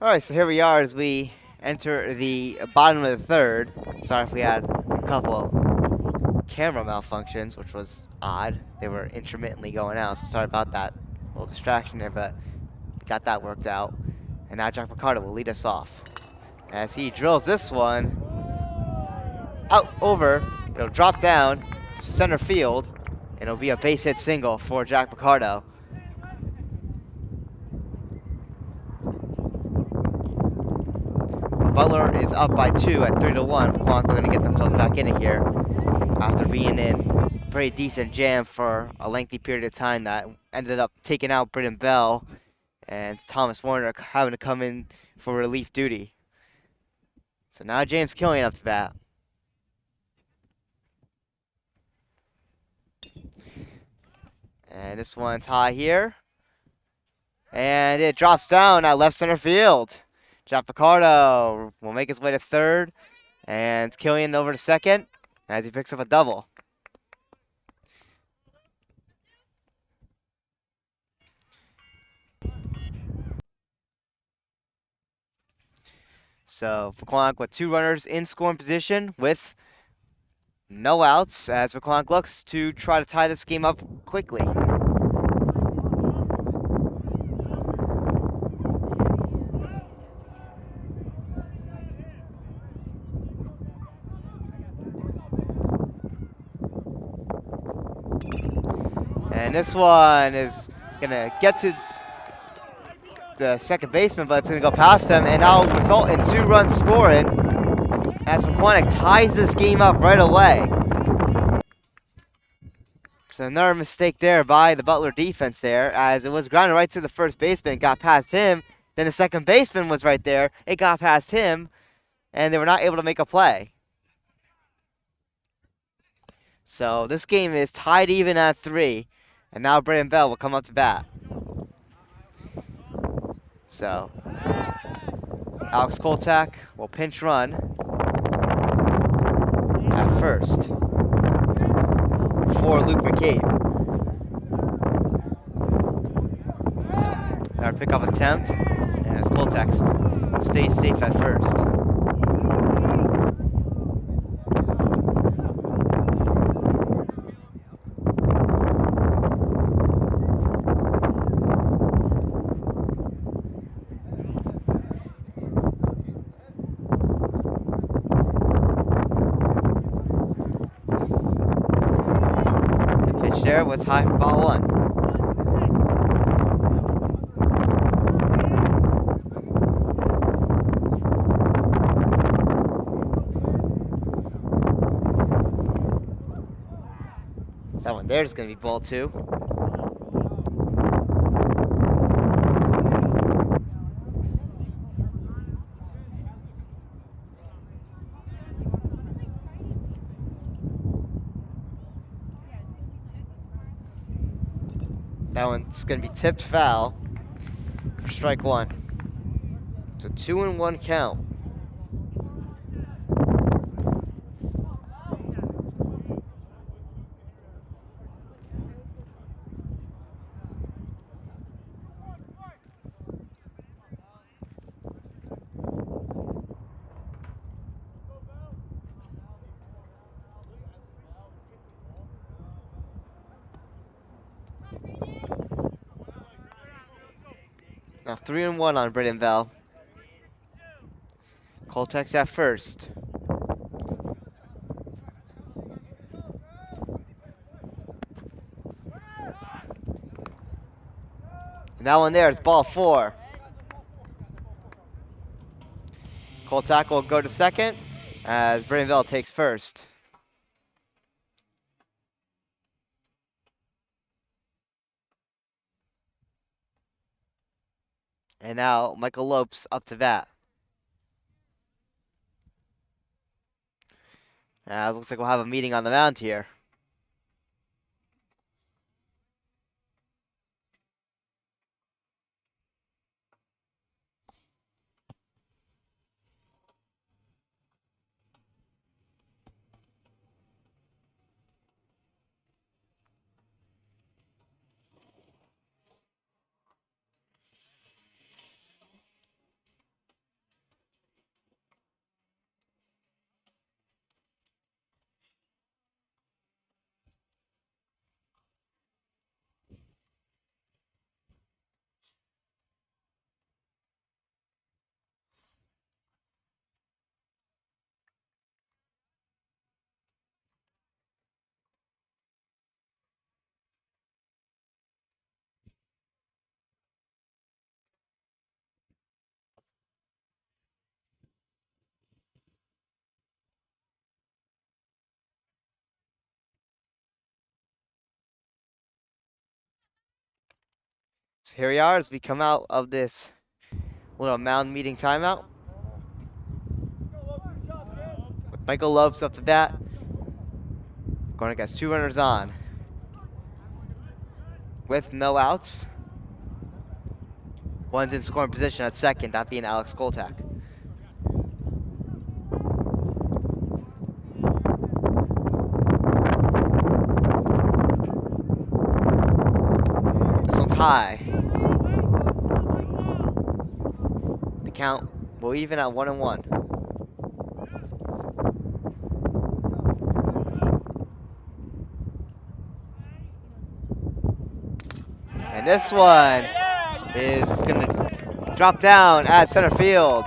All right, so here we are as we enter the bottom of the 3rd. Sorry if we had a couple camera malfunctions, which was odd. They were intermittently going out, so sorry about that little distraction there, but we got that worked out. And now Jack Picardo will lead us off as he drills this one out over. It'll drop down to center field, and it'll be a base hit single for Jack Picardo. Butler is up by 2 at 3-1. Pequannock are going to get themselves back in here after being in a pretty decent jam for a lengthy period of time that ended up taking out Britton Bell and Thomas Warner having to come in for relief duty. So now James Killian up to bat. And this one's high here. And it drops down at left center field. Jack Picardo will make his way to 3rd. And Killian over to 2nd as he picks up a double. So Pequannock with 2 runners in scoring position with no outs as Pequannock looks to try to tie this game up quickly. And this one is going to get to the second baseman, but it's going to go past him, and that'll result in 2 runs scoring as Pequannock ties this game up right away. So another mistake there by the Butler defense there, as it was grounded right to the first baseman, got past him, then the second baseman was right there, it got past him, and they were not able to make a play. So this game is tied even at 3. And now Braden Bell will come up to bat. So Alex Koltak will pinch run at first for Luke McCabe. Our pickoff attempt, as Koltak stays safe at first. The pitch there was high for ball 1. That one there's going to be ball 2. That one's going to be tipped foul for strike 1. It's a 2-1 count. Now 3-1 on Braden Bell. Koltak's at first. And that one there is ball 4. Koltak will go to second as Braden Bell takes first. And now Michael Lopes up to bat. It looks like we'll have a meeting on the mound here. So here we are as we come out of this little mound meeting timeout. With Michael Lopes up to bat. Pequannock has 2 runners on. With no outs. One's in scoring position at second, that being Alex Koltak. This one's high. The count will even at 1-1. And this one is going to drop down at center field.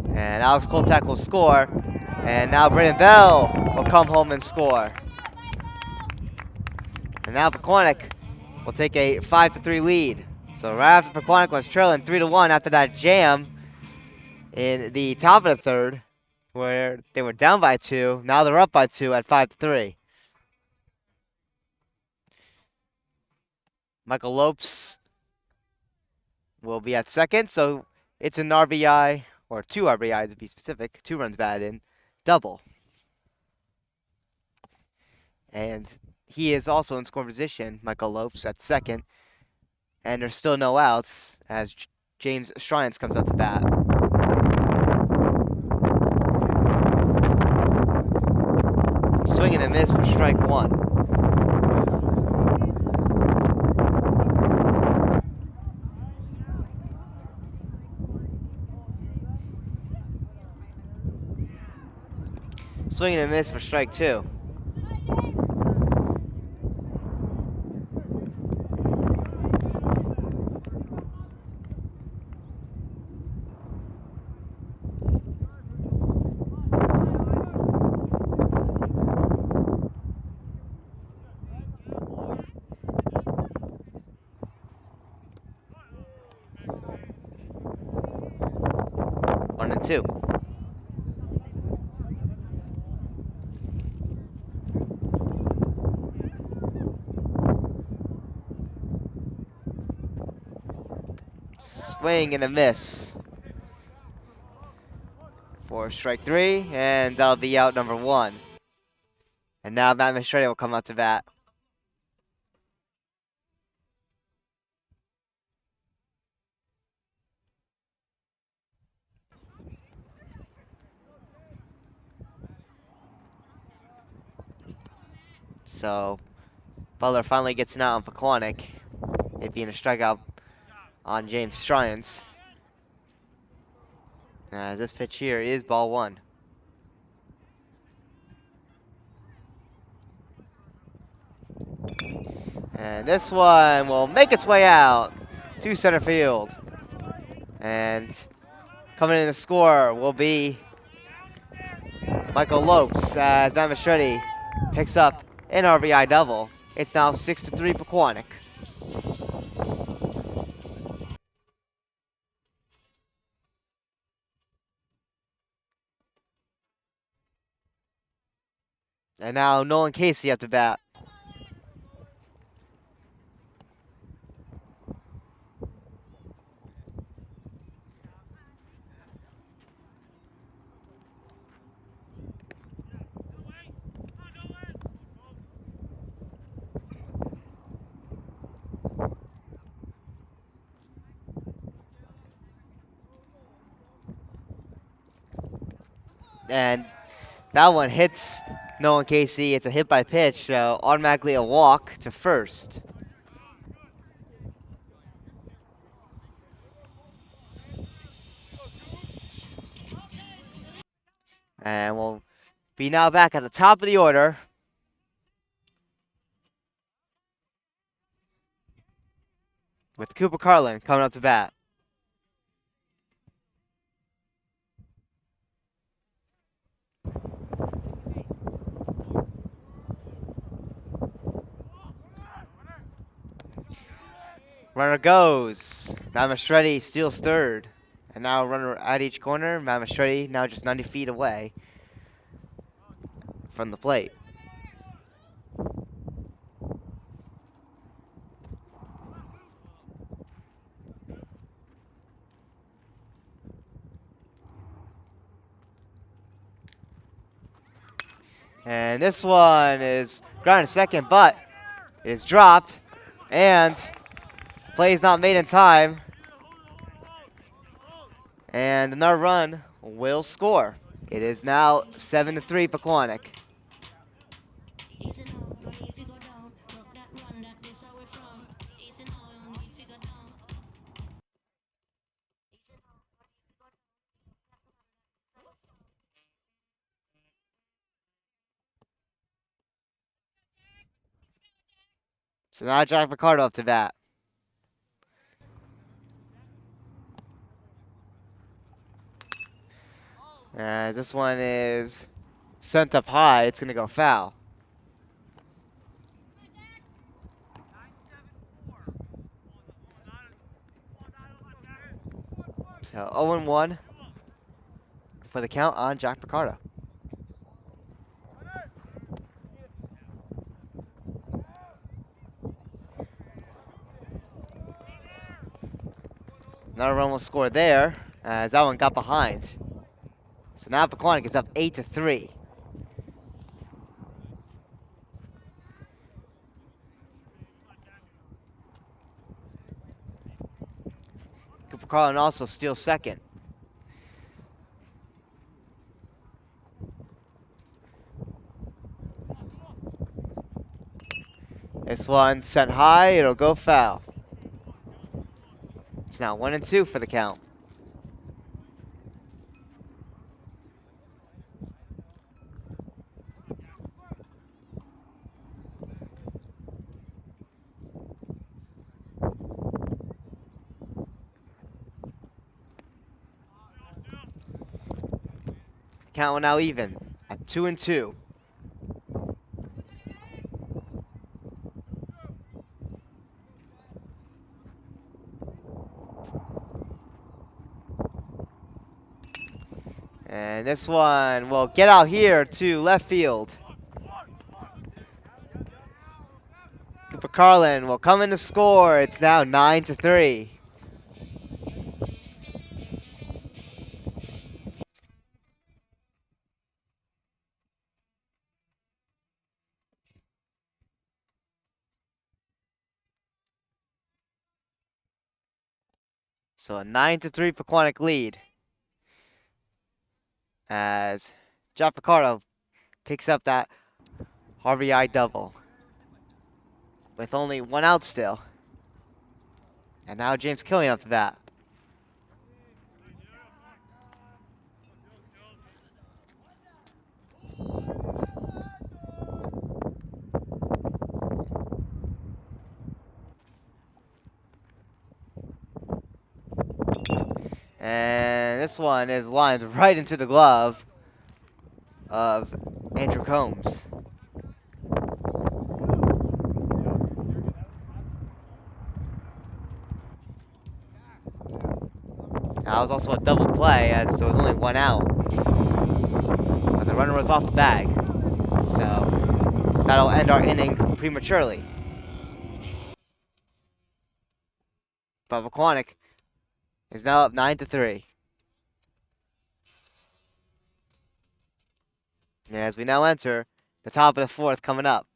And Alex Koltak will score. And now Braden Bell will come home and score. And now Pequannock will take a 5-3 lead. So right after Pequannock was trailing 3-1 after that jam in the top of the third, where they were down by 2, now they're up by 2 at 5-3. Michael Lopes will be at second, so it's an RBI, or 2 RBIs to be specific, 2 runs batted in, double. And he is also in scoring position, Michael Lopes at second. And there's still no outs as James Shrines comes out to bat. Swing and a miss for strike one. Swing and a miss for strike two. One and two. Swing and a miss for strike three, and that'll be out number one. And now Matt Mistretti will come out to bat. So Butler finally gets an out on Pequannock, it being a strikeout on James Stryans. As this pitch here is ball one. And this one will make its way out to center field. And coming in to score will be Michael Lopes as Matt Mistretti picks up an RBI double. It's now 6-3 Pequannock. And now Nolan Casey at the bat. And that one hits Nolan Casey. It's a hit by pitch, so automatically a walk to first. And we'll be now back at the top of the order. With Cooper Carlin coming up to bat. Runner goes. Matt Mistretti steals third. And now a runner at each corner. Matt Mistretti now just 90 feet away from the plate. And this one is grounded second, but it is dropped. And play is not made in time. And another run will score. It is now 7-3 Pequannock. So now Jack Picardo up to bat. As this one is sent up high, it's going to go foul. So 0-1 for the count on Jack Picardo. Another run will score there, as that one got behind. So now Pequannock is up 8-3. Cooper Carlin also steals second. This one sent high, it'll go foul. It's now 1-2 for the count. The count will now even at 2-2. And this one will get out here to left field. Cooper Carlin will come in to score. It's now 9-3. So a 9-3 Pequannock lead, as Jeff Picardo picks up that RBI double with only one out still. And now James Killian up to bat. And this one is lined right into the glove of Andrew Combs. That was also a double play, as there was only one out. But the runner was off the bag. So that'll end our inning prematurely. But Pequannock is now up 9-3. As we now enter the top of the fourth coming up.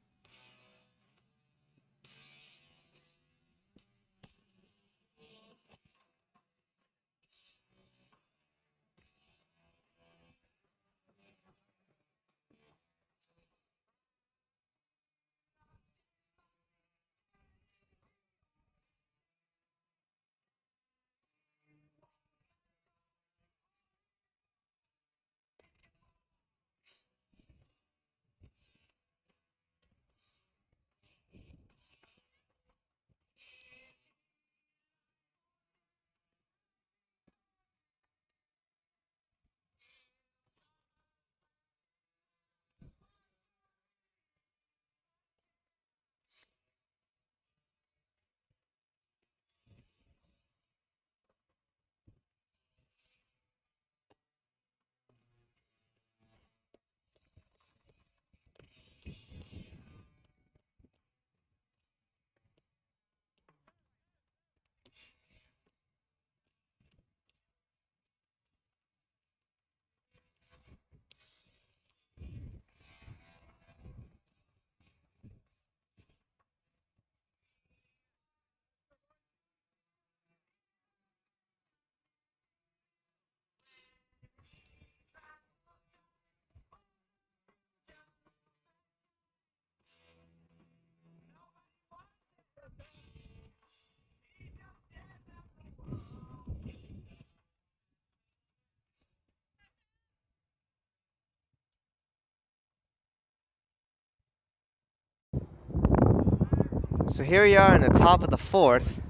So here we are in the top of the fourth.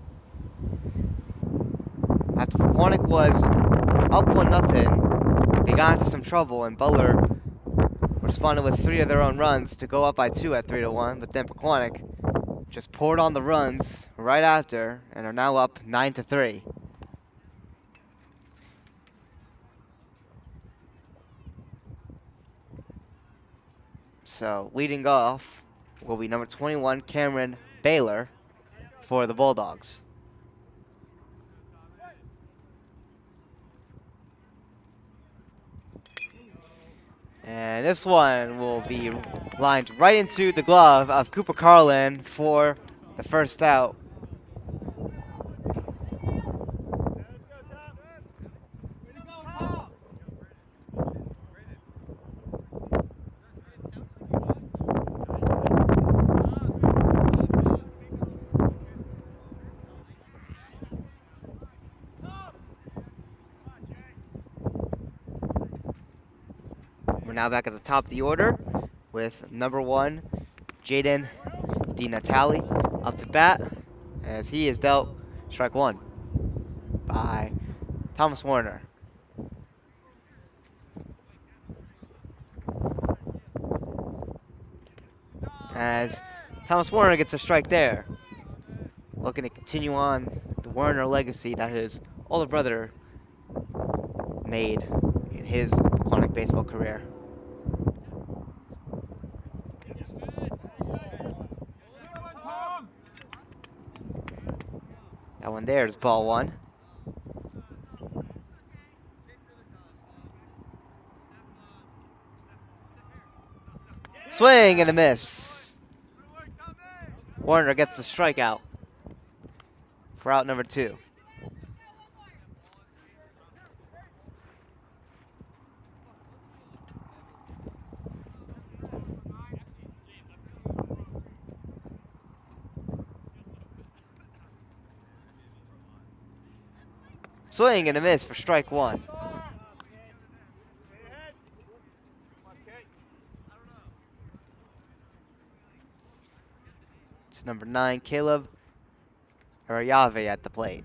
After Pequannock was up 1-0, they got into some trouble, and Butler responded with 3 of their own runs to go up by 2 at 3-1. But then Pequannock just poured on the runs right after, and are now up 9-3. So leading off will be number 21, Cameron Baylor, for the Bulldogs. And this one will be lined right into the glove of Cooper Carlin for the first out. now back at the top of the order with number 1, Jaden DiNatale up to bat, as he is dealt strike 1 by Thomas Warner. As Thomas Warner gets a strike there, looking to continue on the Warner legacy that his older brother made in his Pequannock baseball career. That one there is ball 1. Swing and a miss. Warner gets the strikeout for out number 2. Swing and a miss for strike 1. It's number 9, Caleb Arayave at the plate.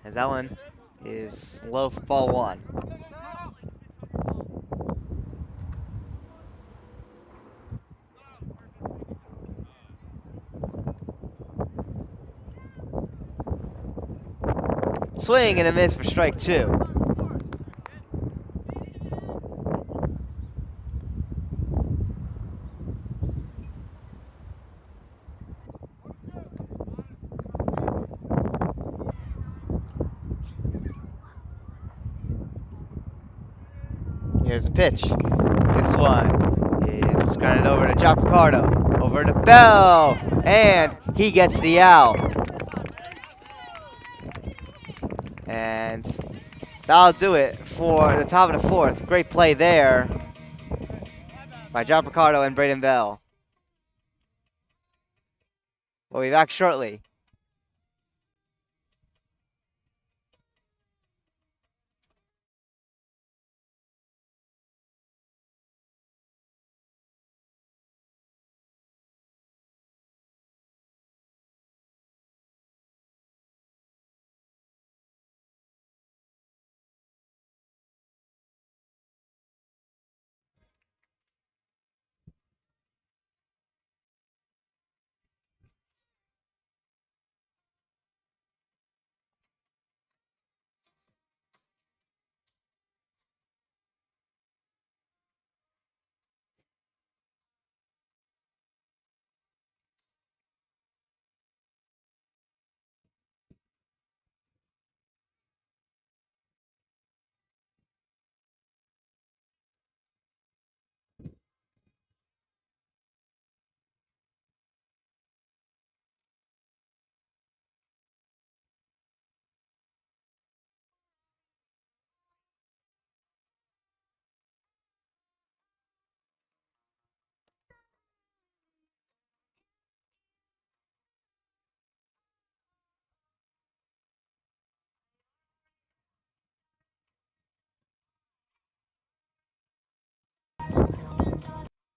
As that one is low for ball 1. Swing and a miss for strike 2. Here's a pitch. This one is grounded over to John Picardo. Over to Bell. And he gets the out. And that'll do it for the top of the 4th. Great play there by John Picardo and Braden Bell. We'll be back shortly.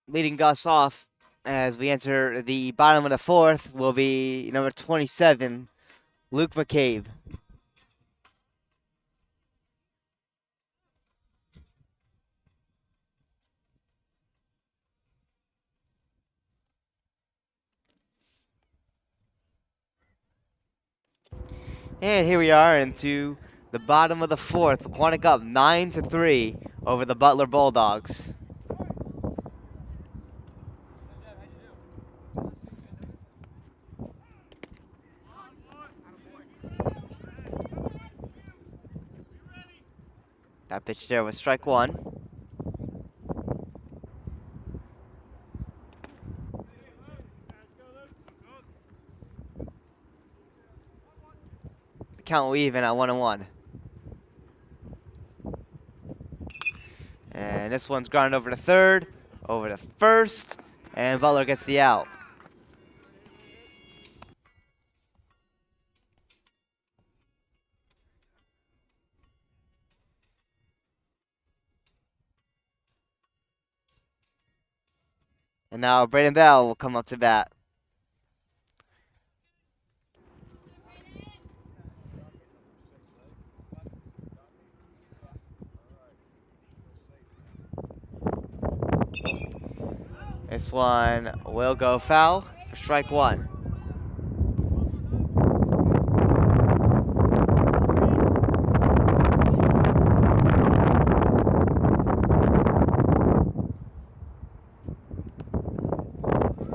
Leading us off as we enter the bottom of the 4th will be number 27, Luke McCabe. And here we are into the bottom of the 4th. Pequannock up 9-3 over the Butler Bulldogs. That pitch there was strike 1. The count will even at 1-1. And this one's grounded over to 3rd, over to 1st, and Butler gets the out. And now Braden Bell will come up to bat. This one will go foul for strike one.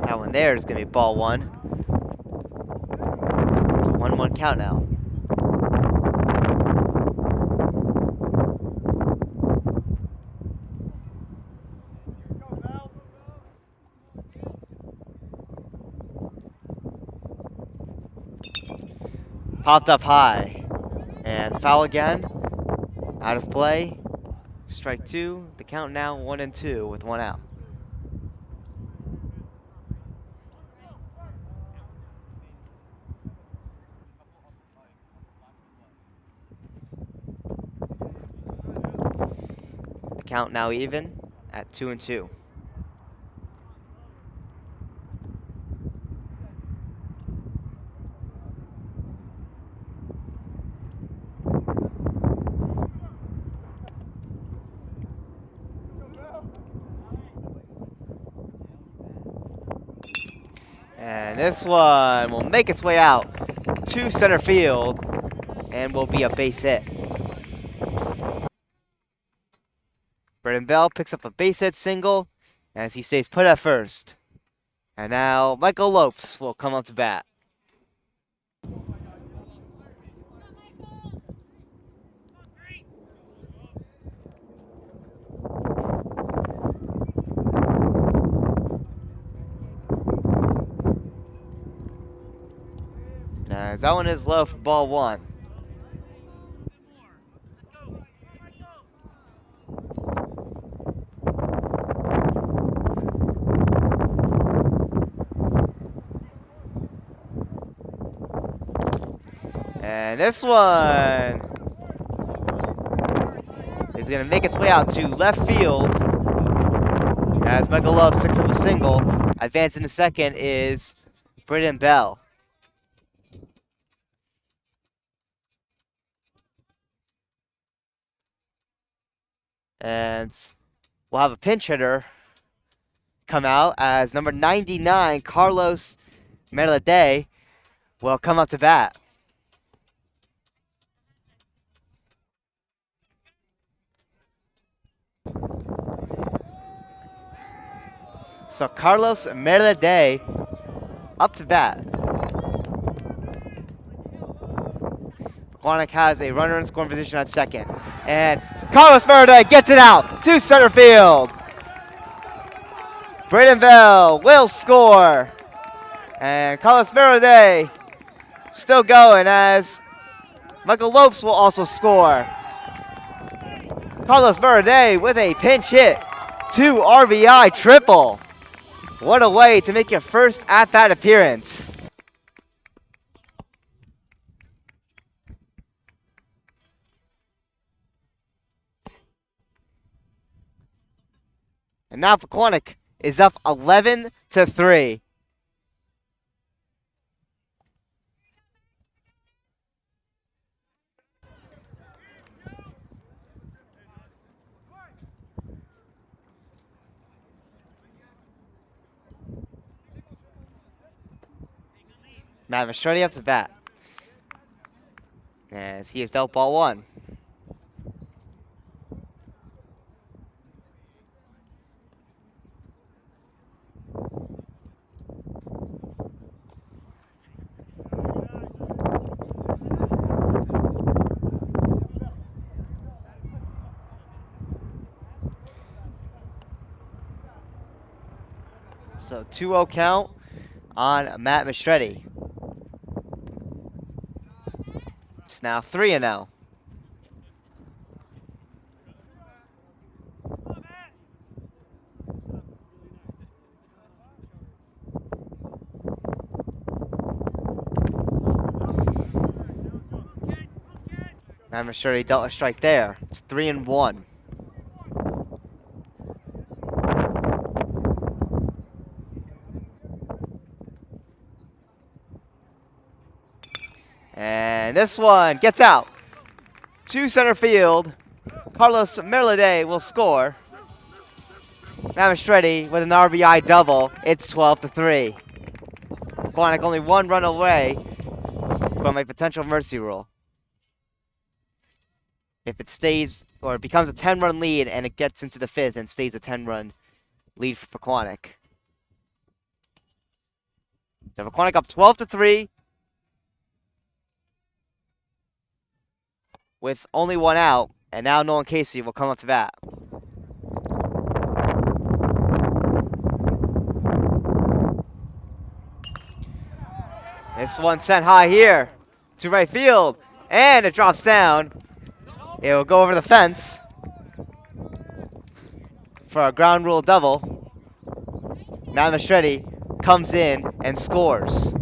That one there is going to be ball one. It's a 1-1 count now. Popped up high. And foul again. Out of play. Strike two. The count now 1-2 with one out. The count now even at 2-2. And this one will make its way out to center field and will be a base hit. Braden Bell picks up a base hit single as he stays put at first. And now Michael Lopes will come up to bat. As that one is low for ball one. And this one is going to make its way out to left field as Michael Lopes picks up a single. Advancing to second is Braden Bell. And we'll have a pinch hitter come out as number 99, Carlos Merlade, will come up to bat. So Carlos Merlade up to bat. Pequannock has a runner in scoring position at second. And Carlos Merlade gets it out to center field. Braden Bell will score. And Carlos Merlade still going as Michael Lopes will also score. Carlos Merlade with a pinch hit. 2 RBI triple. What a way to make your first at-bat appearance. And now Pequannock is up 11-3. Matt Mastretti up to bat. As he is dealt ball one. So 2-0 count on Matt Mastretti. It's now 3-0. Matt Mastretti dealt a strike there. It's 3-1. And this one gets out to center field. Carlos Merlade will score. Mamistretti with an RBI double. It's 12-3. Pequannock only one run away from a potential mercy rule. If it stays, or it becomes a 10-run lead and it gets into the fifth and stays a 10-run lead for Pequannock. So Pequannock up 12-3 with only one out, and now Nolan Casey will come up to bat. This one sent high here to right field, and it drops down. It will go over the fence for a ground rule double. Now Mamistretti comes in and scores.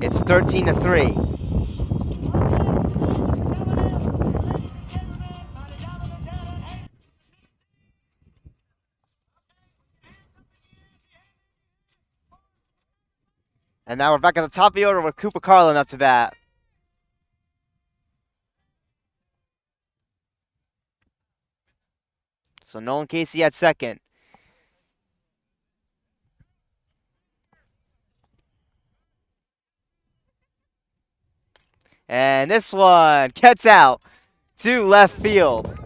It's 13-3. And now we're back at the top of the order with Cooper Carlin up to bat. So Nolan Casey at second. And this one gets out to left field.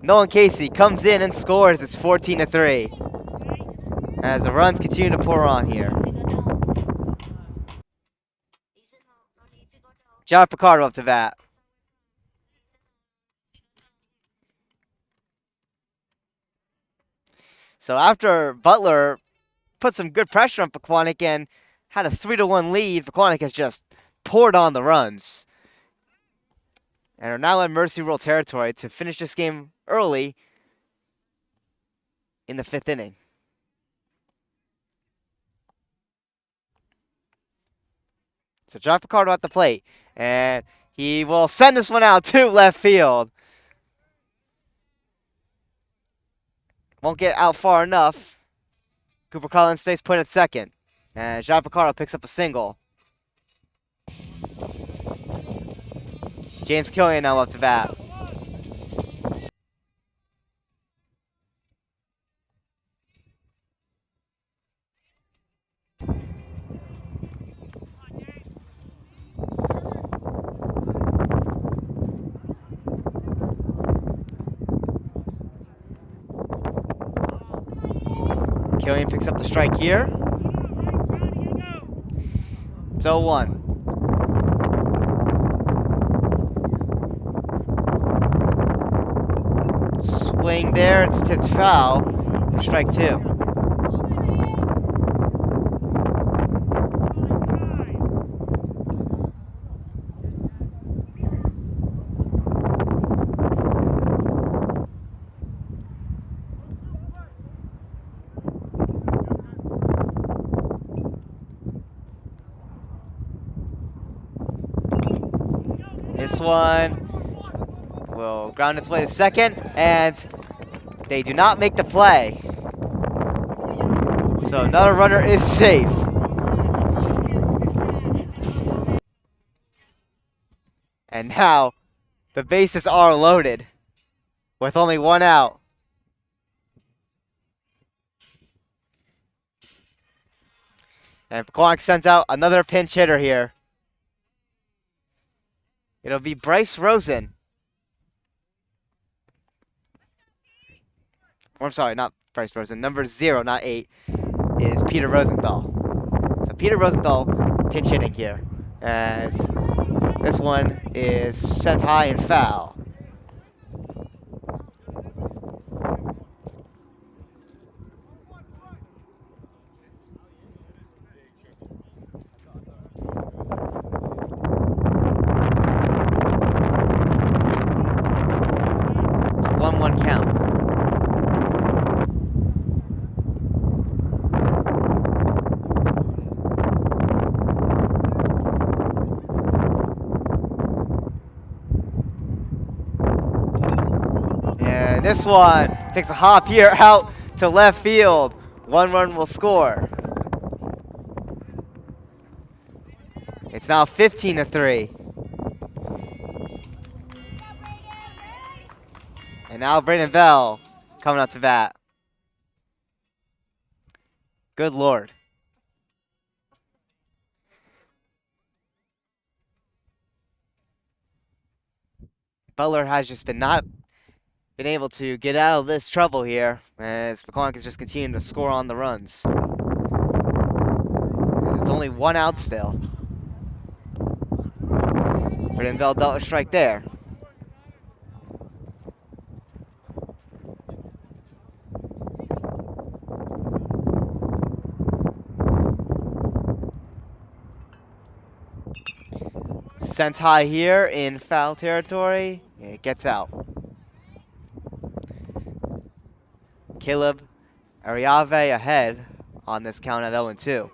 Nolan Casey comes in and scores. It's 14-3. As the runs continue to pour on here. John Picardo up to bat. So after Butler put some good pressure on Pequannock and had a 3-1 lead, Pequannock has just poured on the runs. And are now in mercy rule territory to finish this game early in the fifth inning. So John Picardo at the plate, and he will send this one out to left field. Won't get out far enough. Cooper Carlin stays put at second, and John Picardo picks up a single. James Killian now up to bat. Killian picks up the strike here. It's 0-1. Swing there, it's tipped foul for strike two. This one will ground its way to second, and they do not make the play. So another runner is safe. And now the bases are loaded with only one out. And Pequannock sends out another pinch hitter here. It'll be Bryce Rosen. Or I'm sorry, not Bryce Rosen. Number 0, not 8, is Peter Rosenthal. So Peter Rosenthal pinch hitting here, as this one is sent high and foul. It's a 1-1 count. This one takes a hop here out to left field. One run will score. It's now 15-3. And now Brandon Bell coming out to bat. Good Lord. Butler has just not been able to get out of this trouble here as Pequannock is just continuing to score on the runs. And it's only one out still. Brandon Bell dealt a strike there. Sent high here in foul territory. It gets out. Caleb Ariave ahead on this count at 0-2.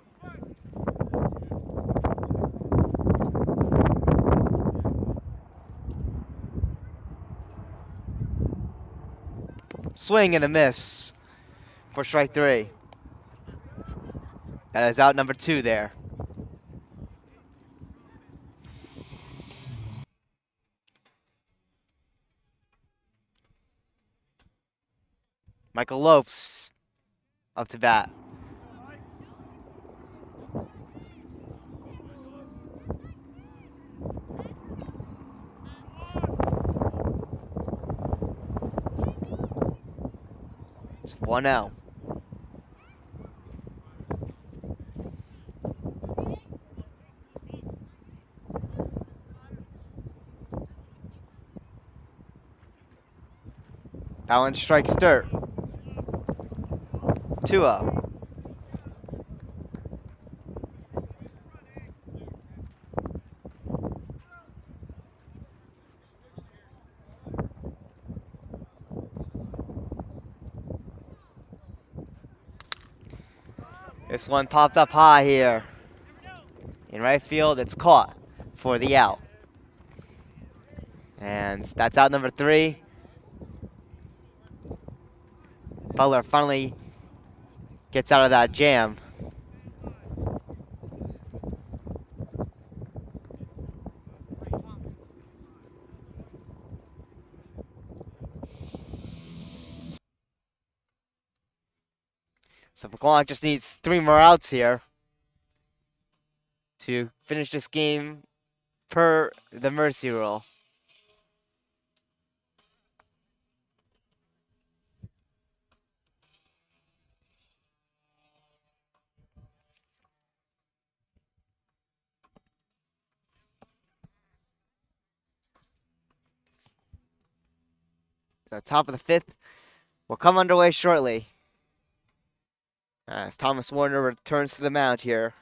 Swing and a miss for strike 3. That is out number 2 there. Michael Lopes up to bat. It's 1-0. That one strikes dirt. 2-0. This one popped up high here. In right field, it's caught for the out. And that's out number 3. Butler finally gets out of that jam. So Pequannock just needs 3 more outs here to finish this game per the mercy rule. The top of the 5th will come underway shortly as Thomas Warner returns to the mound here.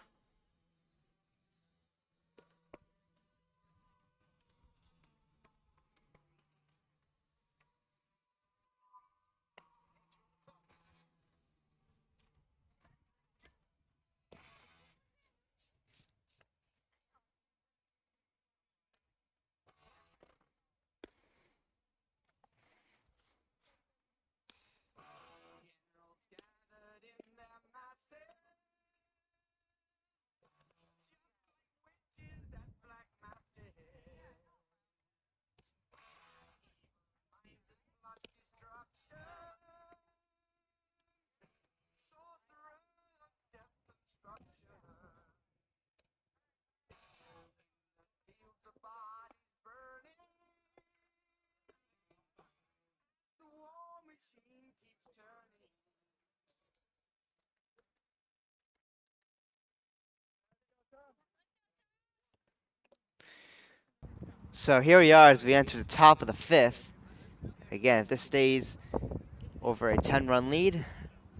So here we are as we enter the top of the 5th. Again, if this stays over a 10-run lead,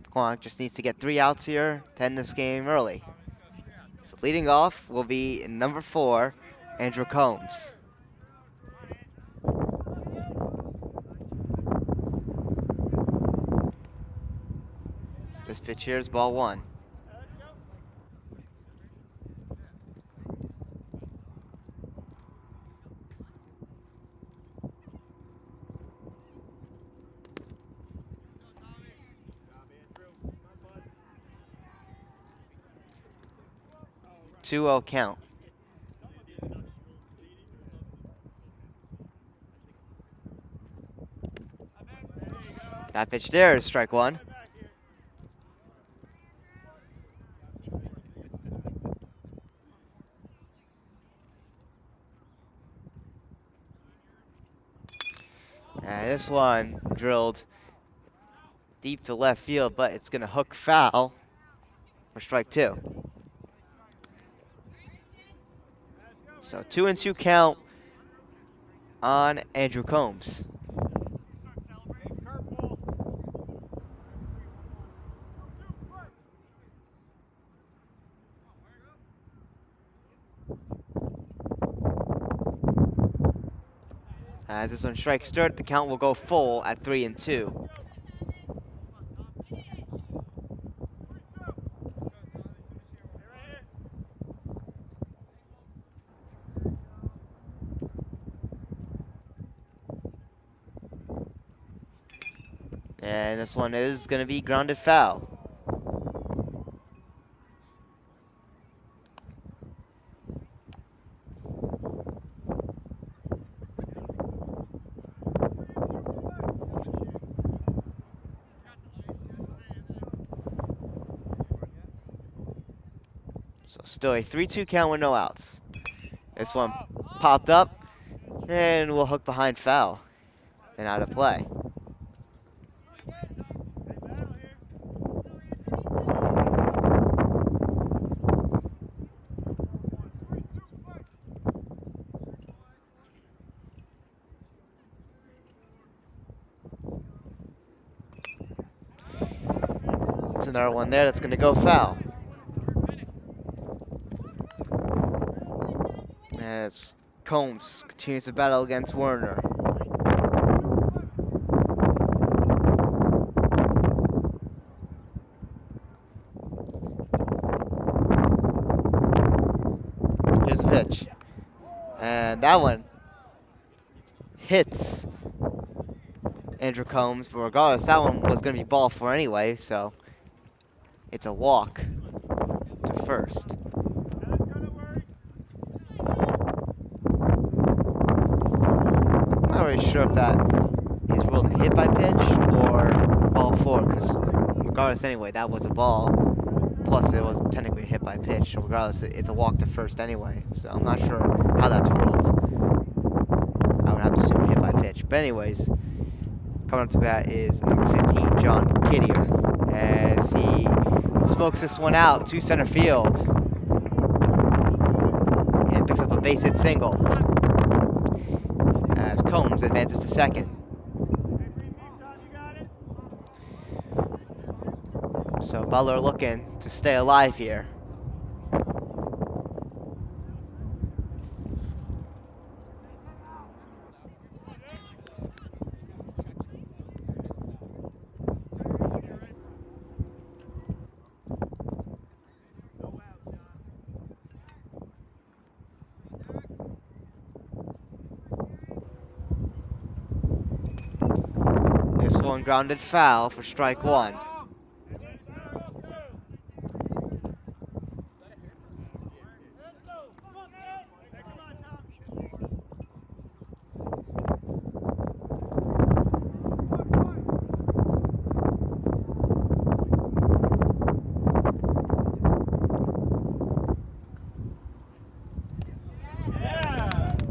Pequannock just needs to get 3 outs here to end this game early. So leading off will be number 4, Andrew Combs. This pitch here is ball 1. Two-0 count. That pitch there is strike one. And this one drilled deep to left field, but it's going to hook foul for strike two. So 2-2 count on Andrew Combs. As this one strikes third, the count will go full at 3-2. And this one is going to be grounded foul. So still a 3-2 count with no outs. This one popped up and will hook behind foul and out of play. It's another one there that's going to go foul. As Combs continues to battle against Werner. Here's the pitch. And that one hits Andrew Combs, but regardless, that one was going to be ball four anyway, so it's a walk to first. Not really sure if that is ruled a hit by pitch or ball four, because regardless anyway, that was a ball. Plus it was technically a hit by pitch, so regardless, it's a walk to first anyway. So I'm not sure how that's ruled. I would have to assume a hit by pitch. But anyways, coming up to bat is number 15, John Kittier, as he smokes this one out to center field and picks up a base hit single as Combs advances to second. So Butler looking to stay alive here. This one grounded foul for strike one.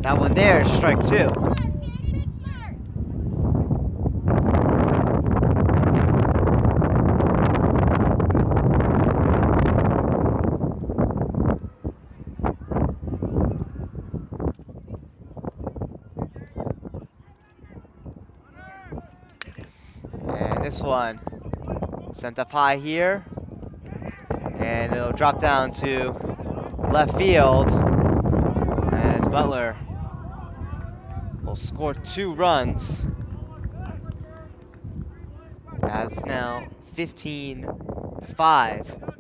That one there is strike two. And this one sent up high here, and it'll drop down to left field as Butler will score 2 runs. As it's now 15-5.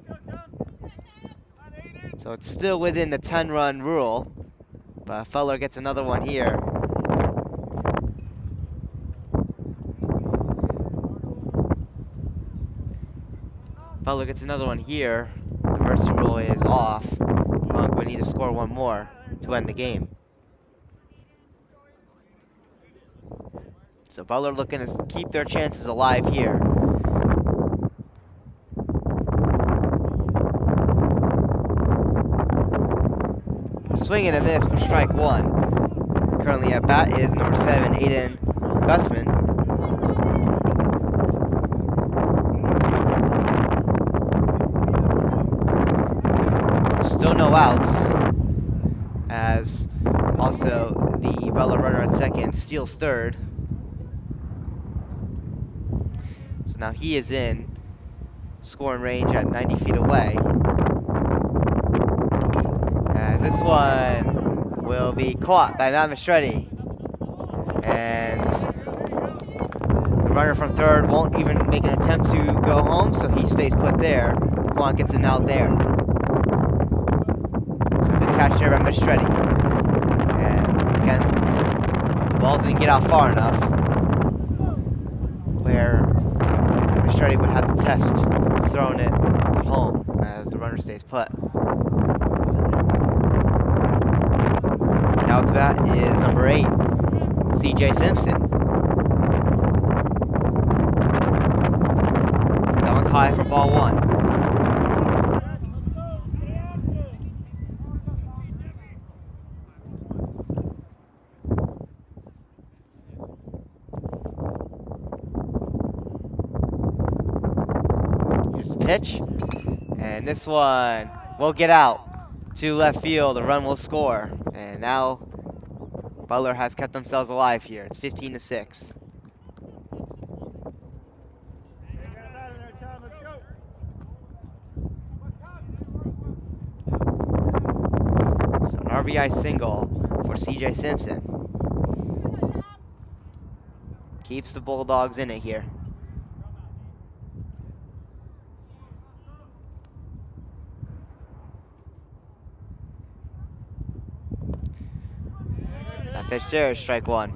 So it's still within the 10-run rule, but Butler gets another one here. Butler gets another one here. The mercy rule is off. Pequannock would need to score one more to end the game. So Butler looking to keep their chances alive here. Swing and a miss for strike one. Currently at bat is number 7, Aiden Gussman. So still no outs, as also the Butler runner at second steals third. So now he is in scoring range at 90 feet away. As this one will be caught by Matt Mastretti. And the runner from third won't even make an attempt to go home, so he stays put there. Pequannock gets an out there. So good catch there by Mastretti. And again, the ball didn't get out far enough, where Mastretti would have to test throwing it to home as the runner stays put. Now to bat is number 8, CJ Simpson. That one's high for ball 1. Here's the pitch, and this one will get out to left field. The run will score, and now Butler has kept themselves alive here. It's 15-6. So an RBI single for CJ Simpson. Keeps the Bulldogs in it here. That pitch there is strike 1.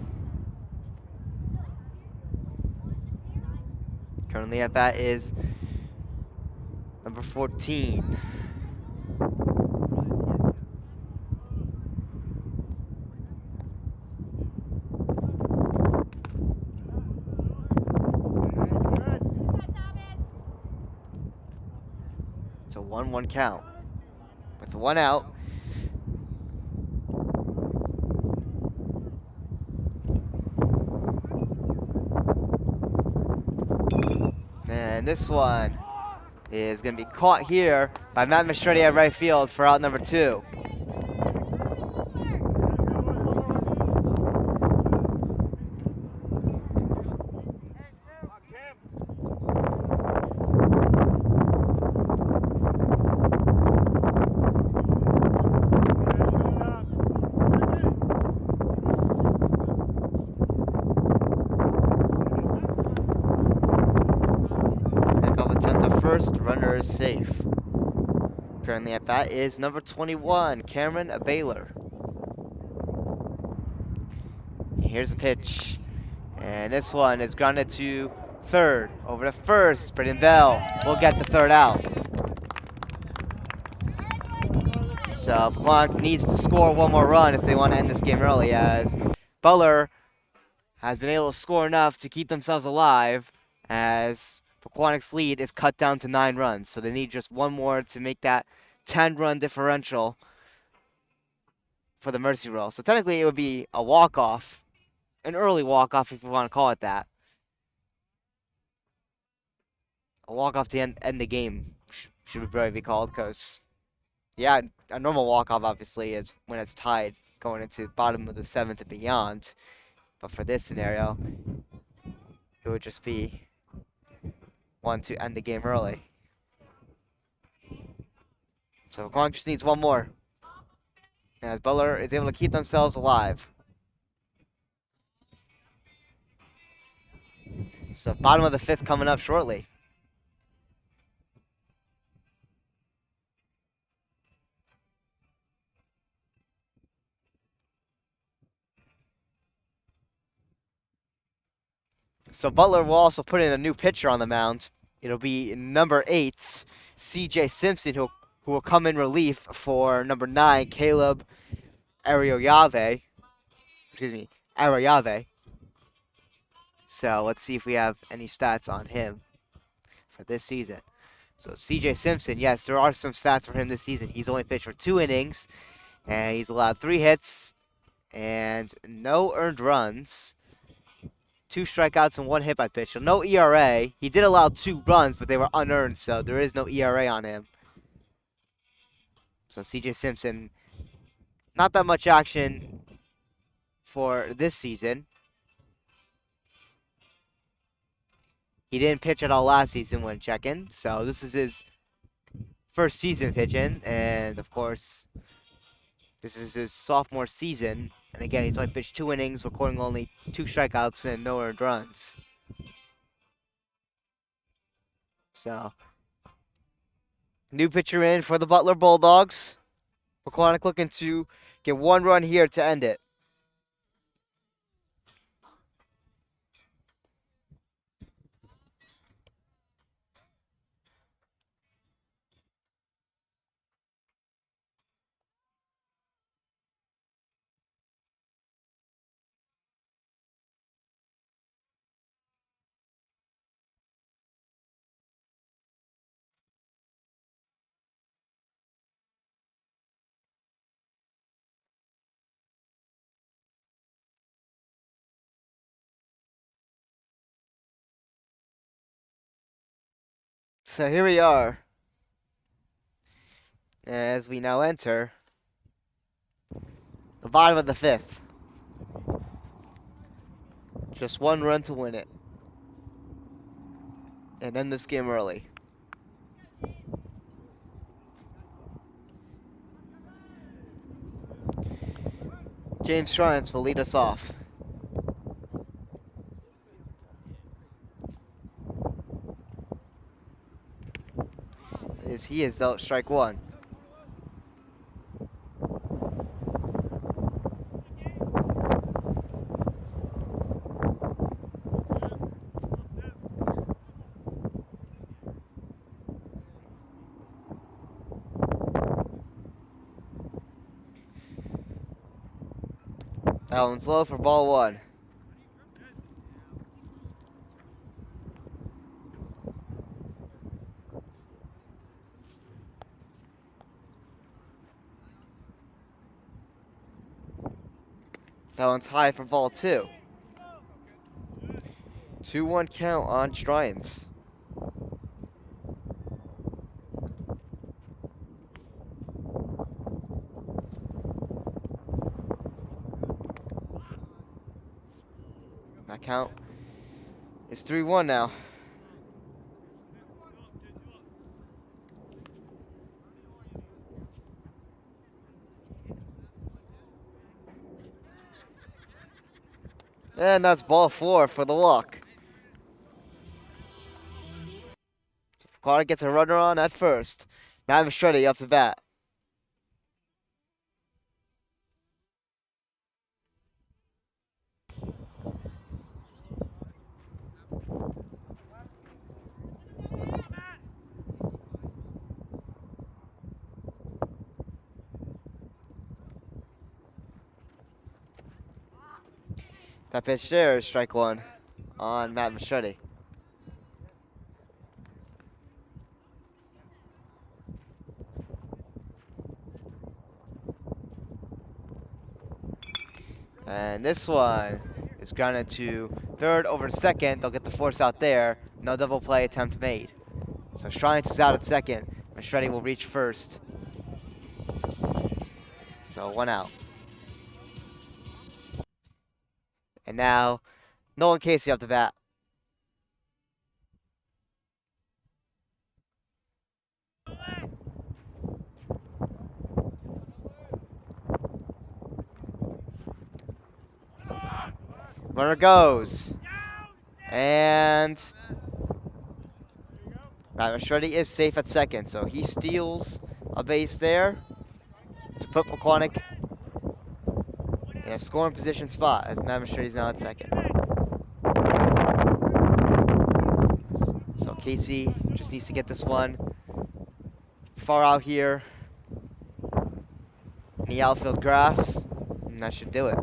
Currently at bat is number 14. It's a 1-1 count. With 1 out. And this one is going to be caught here by Matt Mastretti at right field for out number 2. First, runner is safe. Currently at bat is number 21, Cameron Baylor. Here's the pitch, and this one is grounded to third. Over to first, Britton Bell will get the third out. So Pequannock needs to score 1 more run if they want to end this game early, as Butler has been able to score enough to keep themselves alive, as Pequannock's lead is cut down to 9 runs, so they need just 1 more to make that 10-run differential for the mercy roll. So technically it would be a walk-off, an early walk-off if you want to call it that. A walk-off to end the game should probably be called, because, yeah, a normal walk-off obviously is when it's tied going into the bottom of the 7th and beyond. But for this scenario, it would just be one to end the game early. So Pequannock just needs 1 more, as Butler is able to keep themselves alive. So bottom of the 5th coming up shortly. So Butler will also put in a new pitcher on the mound. It'll be number 8, CJ Simpson, who will come in relief for number 9, Caleb Arroyave. So let's see if we have any stats on him for this season. So CJ Simpson, yes, there are some stats for him this season. He's only pitched for 2 innings, and he's allowed 3 hits and no earned runs. 2 strikeouts and 1 hit by pitch. So no ERA. He did allow 2 runs, but they were unearned, so there is no ERA on him. So CJ Simpson, not that much action for this season. He didn't pitch at all last season when checking, so this is his first season pitching, and of course, this is his sophomore season. And again, he's only pitched 2 innings, recording only 2 strikeouts and no earned runs. So, new pitcher in for the Butler Bulldogs. Pequannock looking to get 1 run here to end it. So here we are, as we now enter the bottom of the 5th. Just 1 run to win it, and end this game early. James Shrines will lead us off. As he has dealt strike 1. That one's low for ball 1. That one's high for ball 2. 2-1 count on Shrines. That count is 3-1 now. And that's ball 4 for the walk. Pequannock gets a runner on at first. Now Machete up to bat. That pitch there is strike 1 on Matt Machete. And this one is grounded to third over to second. They'll get the force out there. No double play attempt made. So Shrines is out at second. Machete will reach first. So 1 out. And now, Nolan Casey up to bat. Runner goes. And Machete is safe at second, so he steals a base there to put Pequannock in a scoring position spot as Matt Machete is now at second. So Casey just needs to get this one far out here in the outfield grass, and that should do it.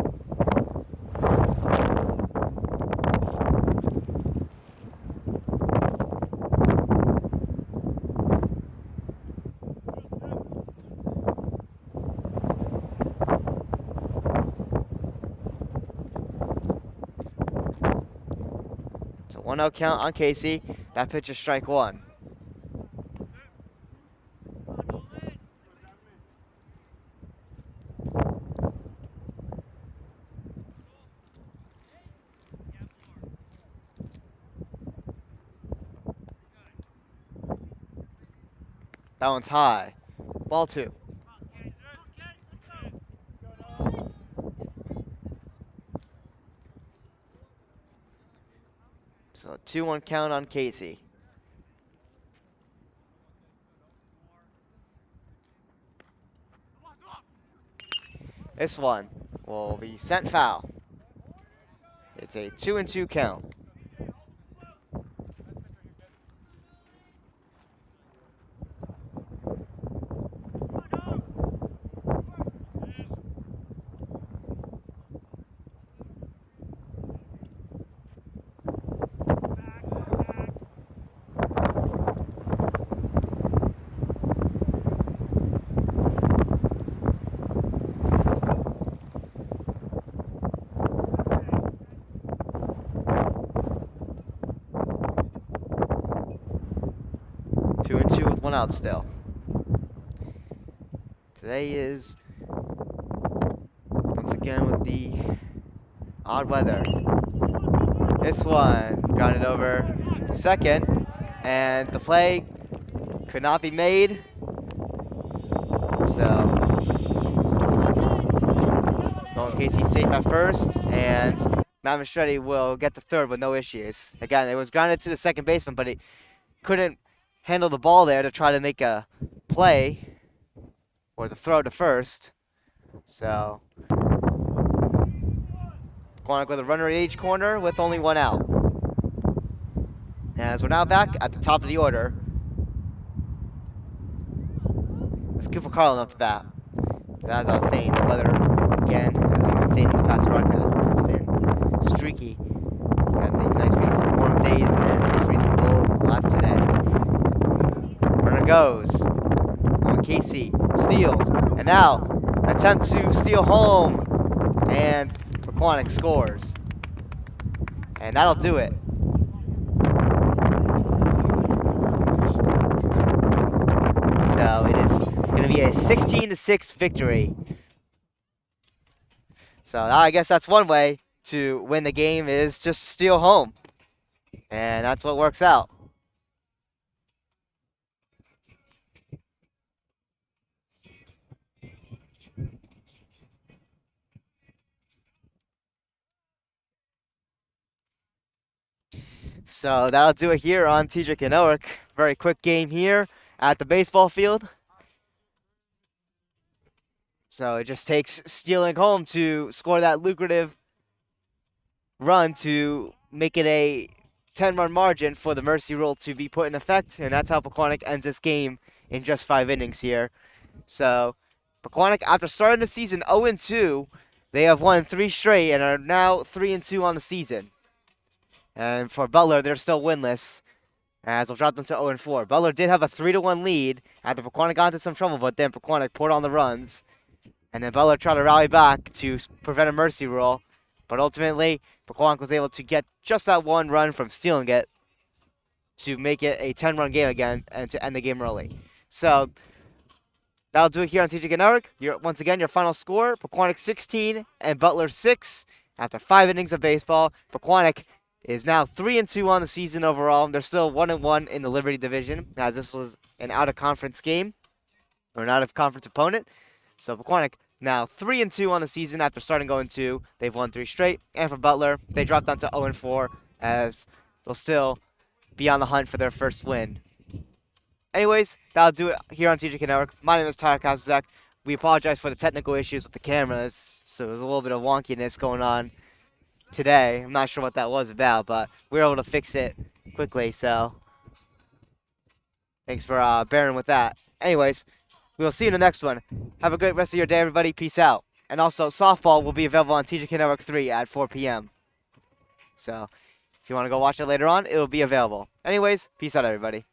So 1-0 count on Casey. That pitch is strike one. That one's high. Ball two. So 2-1 count on Casey. This one will be sent foul. It's a 2-2 count. Two and two with one out still. Today is once again with the odd weather. This one grounded over to second, and the play could not be made. So Nolan Casey safe at first, and Matt Mastretti will get to third with no issues. Again, it was grounded to the second baseman, but he couldn't handle the ball there to try to make a play or the throw to first. So Pequannock with a runner at each corner with only one out. As we're now back at the top of the order with Cooper Carlin up to bat. But as I was saying, the weather again, as we've been saying these past broadcasts, it's been streaky. We got these nice beautiful warm days, and then it's freezing cold. Well, that's today. Runner goes. On Casey steals, and now attempt to steal home, and Pequannock scores, and that'll do it. So it is going to be a 16-6 victory. So now I guess that's one way to win the game, is just steal home, and that's what works out. So that'll do it here on TJK NETWORK. Very quick game here at the baseball field. So it just takes stealing home to score that lucrative run to make it a 10-run margin for the mercy rule to be put in effect. And that's how Pequannock ends this game in just 5 innings here. So Pequannock, after starting the season 0-2, they have won 3 straight and are now 3-2 on the season. And for Butler, they're still winless, as they'll drop them to 0-4. Butler did have a 3-1 lead after Pequannock got into some trouble, but then Pequannock poured on the runs. And then Butler tried to rally back to prevent a mercy rule. But ultimately, Pequannock was able to get just that one run from stealing it to make it a 10-run game again and to end the game early. So that'll do it here on TJK NETWORK. Once again, your final score, Pequannock 16 and Butler 6. After 5 innings of baseball, Pequannock is now 3-2 on the season overall. They're still 1-1 in the Liberty division, as this was an out-of-conference game, or an out-of-conference opponent. So Pequannock now 3-2 on the season after starting 0-2. They've won 3 straight. And for Butler, they dropped down to 0-4, as they'll still be on the hunt for their first win. Anyways, that'll do it here on TJK NETWORK. My name is Tyler Kazak. We apologize for the technical issues with the cameras, so there's a little bit of wonkiness going on today. I'm not sure what that was about, but we were able to fix it quickly, so thanks for bearing with that. Anyways, we'll see you in the next one. Have a great rest of your day, everybody. Peace out. And also, softball will be available on TJK NETWORK 3 at 4 p.m. So if you want to go watch it later on, it will be available. Anyways, peace out, everybody.